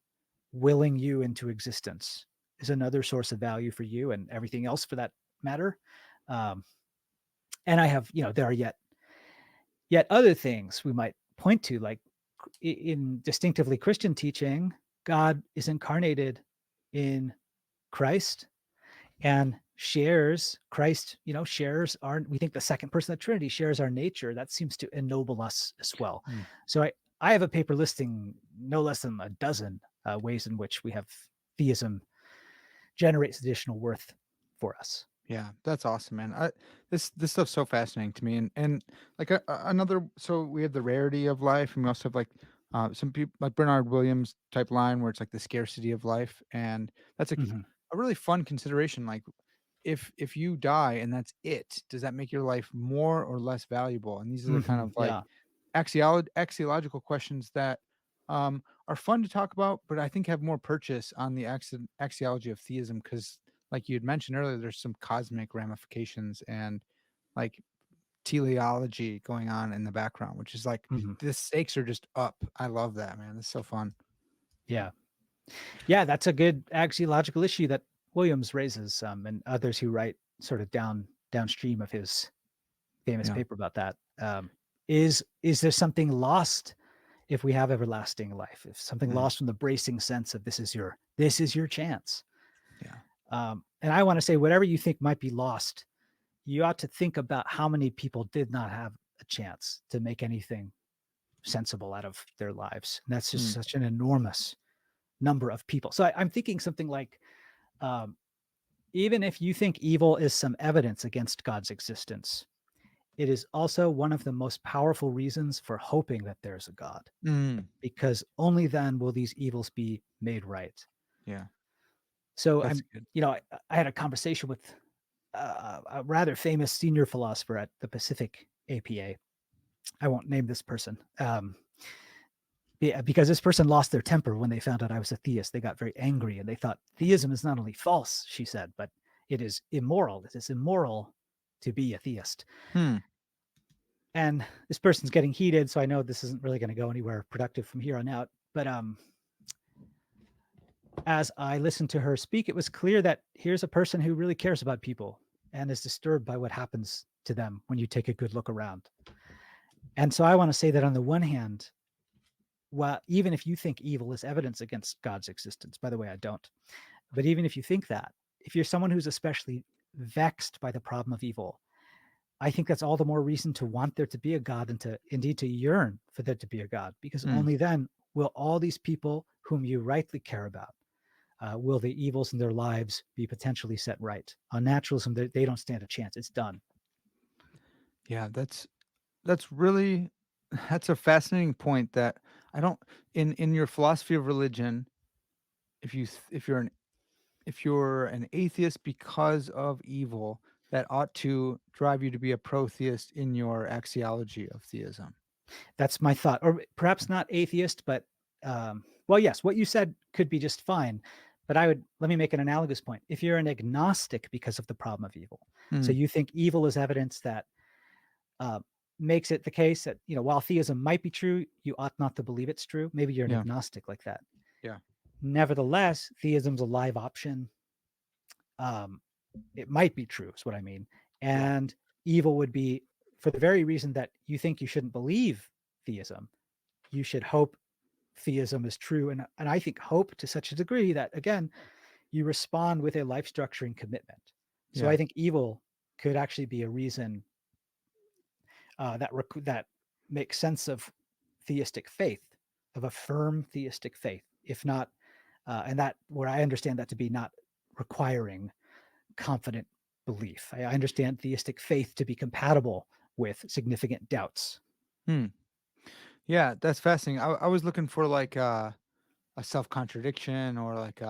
willing you into existence is another source of value for you and everything else for that matter. Um, and I have, there are yet other things we might point to, like in distinctively Christian teaching, God is incarnated in Christ and shares Christ, shares we think the second person of the Trinity shares our nature. That seems to ennoble us as well. Mm. So I have a paper listing no less than a dozen ways in which we have theism generates additional worth for us. Yeah, that's awesome, man. This stuff's so fascinating to me, and like another. So we have the rarity of life, and we also have like some people like Bernard Williams type line where it's like the scarcity of life, and that's Mhm. a really fun consideration. Like if you die and that's it, does that make your life more or less valuable? And these are the kind of like Yeah. axiological questions that are fun to talk about, but I think have more purchase on the axiology of theism because, like you had mentioned earlier, there's some cosmic ramifications and like teleology going on in the background, which is like Mhm. the stakes are just up. I love that, man. It's so fun. Yeah. Yeah, that's a good axiological issue that Williams raises, and others who write sort of downstream of his famous Yeah. paper about that. Is there something lost if we have everlasting life? If something Mm, lost from the bracing sense of this is your chance. yeah. And I want to say, whatever you think might be lost, you ought to think about how many people did not have a chance to make anything sensible out of their lives. And that's just Mm, such an enormous number of people. So I'm thinking something like, um, even if you think evil is some evidence against God's existence, it is also one of the most powerful reasons for hoping that there's a God, mm, because only then will these evils be made right. yeah. So That's good. I had a conversation with a rather famous senior philosopher at the Pacific APA. I won't name this person. Yeah, because this person lost their temper when they found out I was a theist. They got very angry and they thought theism is not only false, she said, but it is immoral. It is immoral to be a theist. Hmm. And this person's getting heated, so I know this isn't really going to go anywhere productive from here on out. But as I listened to her speak, it was clear that here's a person who really cares about people and is disturbed by what happens to them when you take a good look around. And so I want to say that on the one hand, well, even if you think evil is evidence against God's existence, by the way, I don't. But even if you think that, if you're someone who's especially vexed by the problem of evil, I think that's all the more reason to want there to be a God and to indeed to yearn for there to be a God, because Mm. only then will all these people whom you rightly care about, will the evils in their lives be potentially set right. On naturalism, they don't stand a chance. It's done. Yeah, that's really that's a fascinating point that I don't in your philosophy of religion, if you're an atheist because of evil, that ought to drive you to be a pro-theist in your axiology of theism. That's my thought, or perhaps not atheist, but well, yes, what you said could be just fine. But let me make an analogous point. If you're an agnostic because of the problem of evil, so Mm, you think evil is evidence that uh, makes it the case that while theism might be true, you ought not to believe it's true. Maybe you're an yeah, agnostic like that. yeah, Nevertheless, theism's a live option. Um, it might be true, is what I mean. yeah, And evil would be, for the very reason that you think you shouldn't believe theism, you should hope theism is true. And I think hope to such a degree that, again, you respond with a life structuring commitment. So yeah, I think evil could actually be a reason that makes sense of theistic faith, of a firm theistic faith, if not, and that where I understand that to be not requiring confident belief. I understand theistic faith to be compatible with significant doubts. hmm. Yeah, that's fascinating. I was looking for like a self-contradiction or like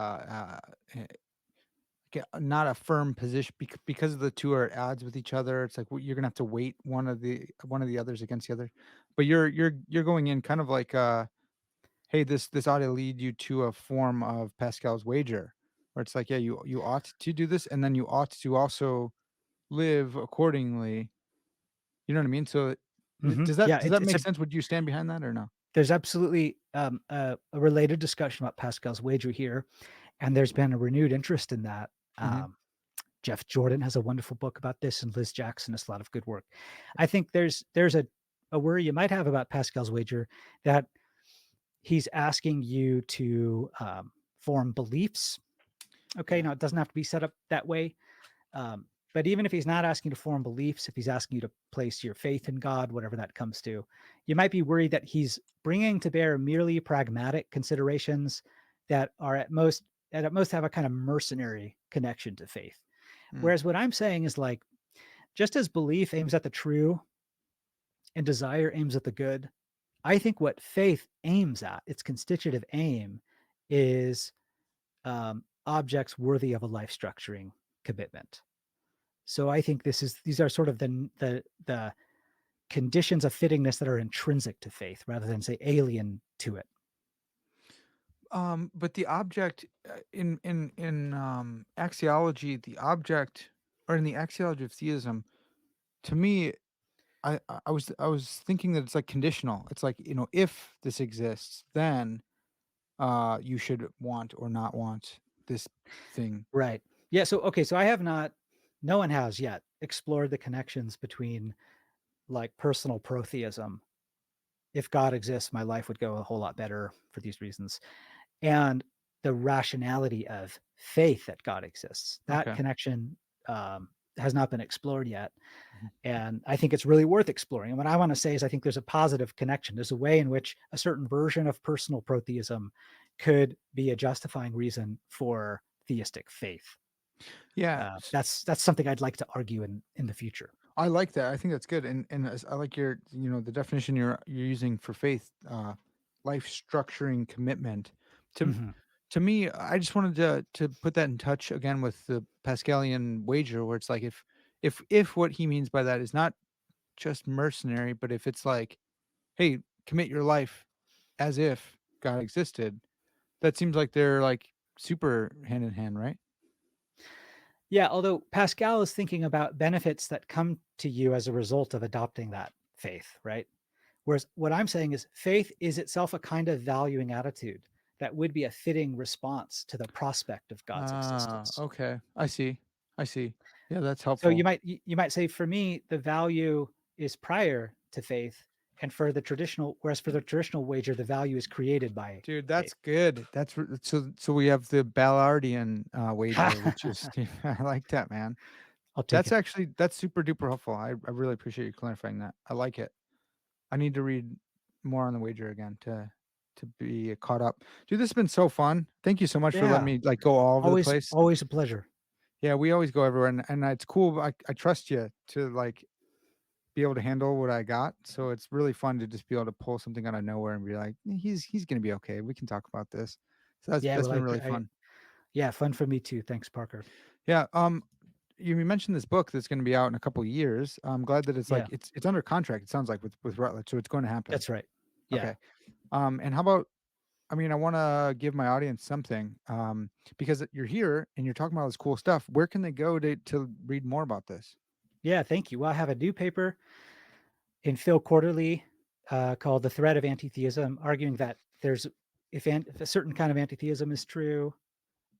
not a firm position because the 2 are at odds with each other. It's like you're gonna have to weight one of the others against the other. But you're going in kind of like, "Hey, this ought to lead you to a form of Pascal's wager," where it's like, "Yeah, you ought to do this, and then you ought to also live accordingly." You know what I mean? So, Yeah, does it's that it's make a sense? Would you stand behind that or no? there's absolutely a related discussion about Pascal's wager here, and there's been a renewed interest in that. Mhm. Jeff Jordan has a wonderful book about this, and Liz Jackson has a lot of good work. I think there's a worry you might have about Pascal's wager, that he's asking you to form beliefs. Okay, Yeah. now it doesn't have to be set up that way. But even if he's not asking you to form beliefs, if he's asking you to place your faith in God, whatever that comes to, you might be worried that he's bringing to bear merely pragmatic considerations that are at most have a kind of mercenary connection to faith. Mm, Whereas what I'm saying is, like, just as belief aims at the true and desire aims at the good, I think what faith aims at, its constitutive aim, is objects worthy of a life structuring commitment. So I think these are sort of the conditions of fittingness that are intrinsic to faith rather than say alien to it. But the object in axiology, the object, or in the axiology of theism, to me, I was thinking that it's like conditional. It's like, if this exists, then you should want or not want this thing. Right. Yeah. So okay. So I have not. No one has yet explored the connections between like personal protheism. If God exists, my life would go a whole lot better for these reasons, and the rationality of faith that God exists. That Okay. connection has not been explored yet. Mhm. And I think it's really worth exploring. And what I want to say is, I think there's a positive connection. There's a way in which a certain version of personal protheism could be a justifying reason for theistic faith. Yeah. That's something I'd like to argue in the future. I like that. I think that's good, and I like the definition you're using for faith, life structuring commitment. To Hmm. to me, I just wanted to put that in touch again with the Pascalian wager, where it's like if what he means by that is not just mercenary, but if it's like, hey, commit your life as if God existed, that seems like they're like super hand in hand, right? Yeah, although Pascal is thinking about benefits that come to you as a result of adopting that faith, right? Whereas what I'm saying is faith is itself a kind of valuing attitude that would be a fitting response to the prospect of God's Ah, existence. okay. I see. I see. Yeah, that's So you helpful. might you might say, for me, the value is prior to faith, and for the traditional, whereas for the traditional wager, the value is created by Dude, faith. that's good. So we have the Ballardian, wager, which is I like that, man. I'll take That's it. actually that's super duper helpful. I really appreciate you clarifying that. I like it. I need to read more on the wager again to be caught up. Dude, this has been so fun. Thank you so much for letting Yeah, me, like, go all over the always place. always a pleasure. Yeah, we always go everywhere, and it's cool. I trust you to, like, be able to handle what I got, so it's really fun to just be able to pull something out of nowhere and be like, He's gonna be okay. We can talk about this." So that's Yeah, that's well, been really I fun. yeah, fun for me too. Thanks, Parker. Yeah, you mentioned this book that's gonna be out in a couple years. I'm glad that it's, Yeah, like, it's under contract, it sounds like, with Routledge, so it's going to happen. that's right. Yeah. Okay. And how about, I mean, I wanna give my audience something, because you're here and you're talking about all this cool stuff. Where can they go to read more about this? Yeah, thank you. Well, I have a new paper in Phil Quarterly called "The Threat of Anti-Theism," arguing that if a certain kind of anti-theism is true,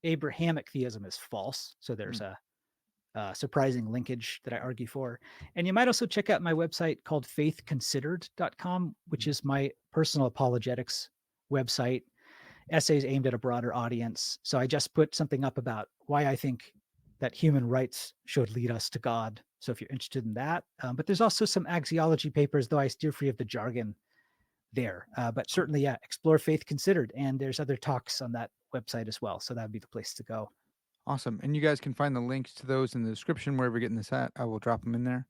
Abrahamic theism is false. So there's Mm, a surprising linkage that I argue for. And you might also check out my website called faithconsidered.com, which mhm. is my personal apologetics website, essays aimed at a broader audience. So I just put something up about why I think that human rights should lead us to God. So if you're interested in that, but there's also some axiology papers, though I steer free of the jargon there. But certainly, yeah, explore faith considered, and there's other talks on that website as well. So that would be the place to go. Awesome, and you guys can find the links to those in the description wherever you're getting this at. I will drop them in there.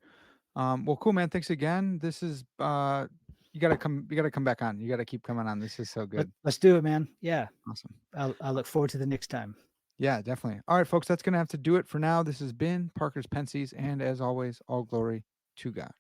Well, cool, man. Thanks again. This is you gotta come back on. You gotta keep coming on. This is so good. Let's do it, man. Yeah, Awesome. I'll look forward to the next time. Yeah, definitely. All right, folks, that's gonna have to do it for now. This has been Parker's Pensées, and as always, all glory to God.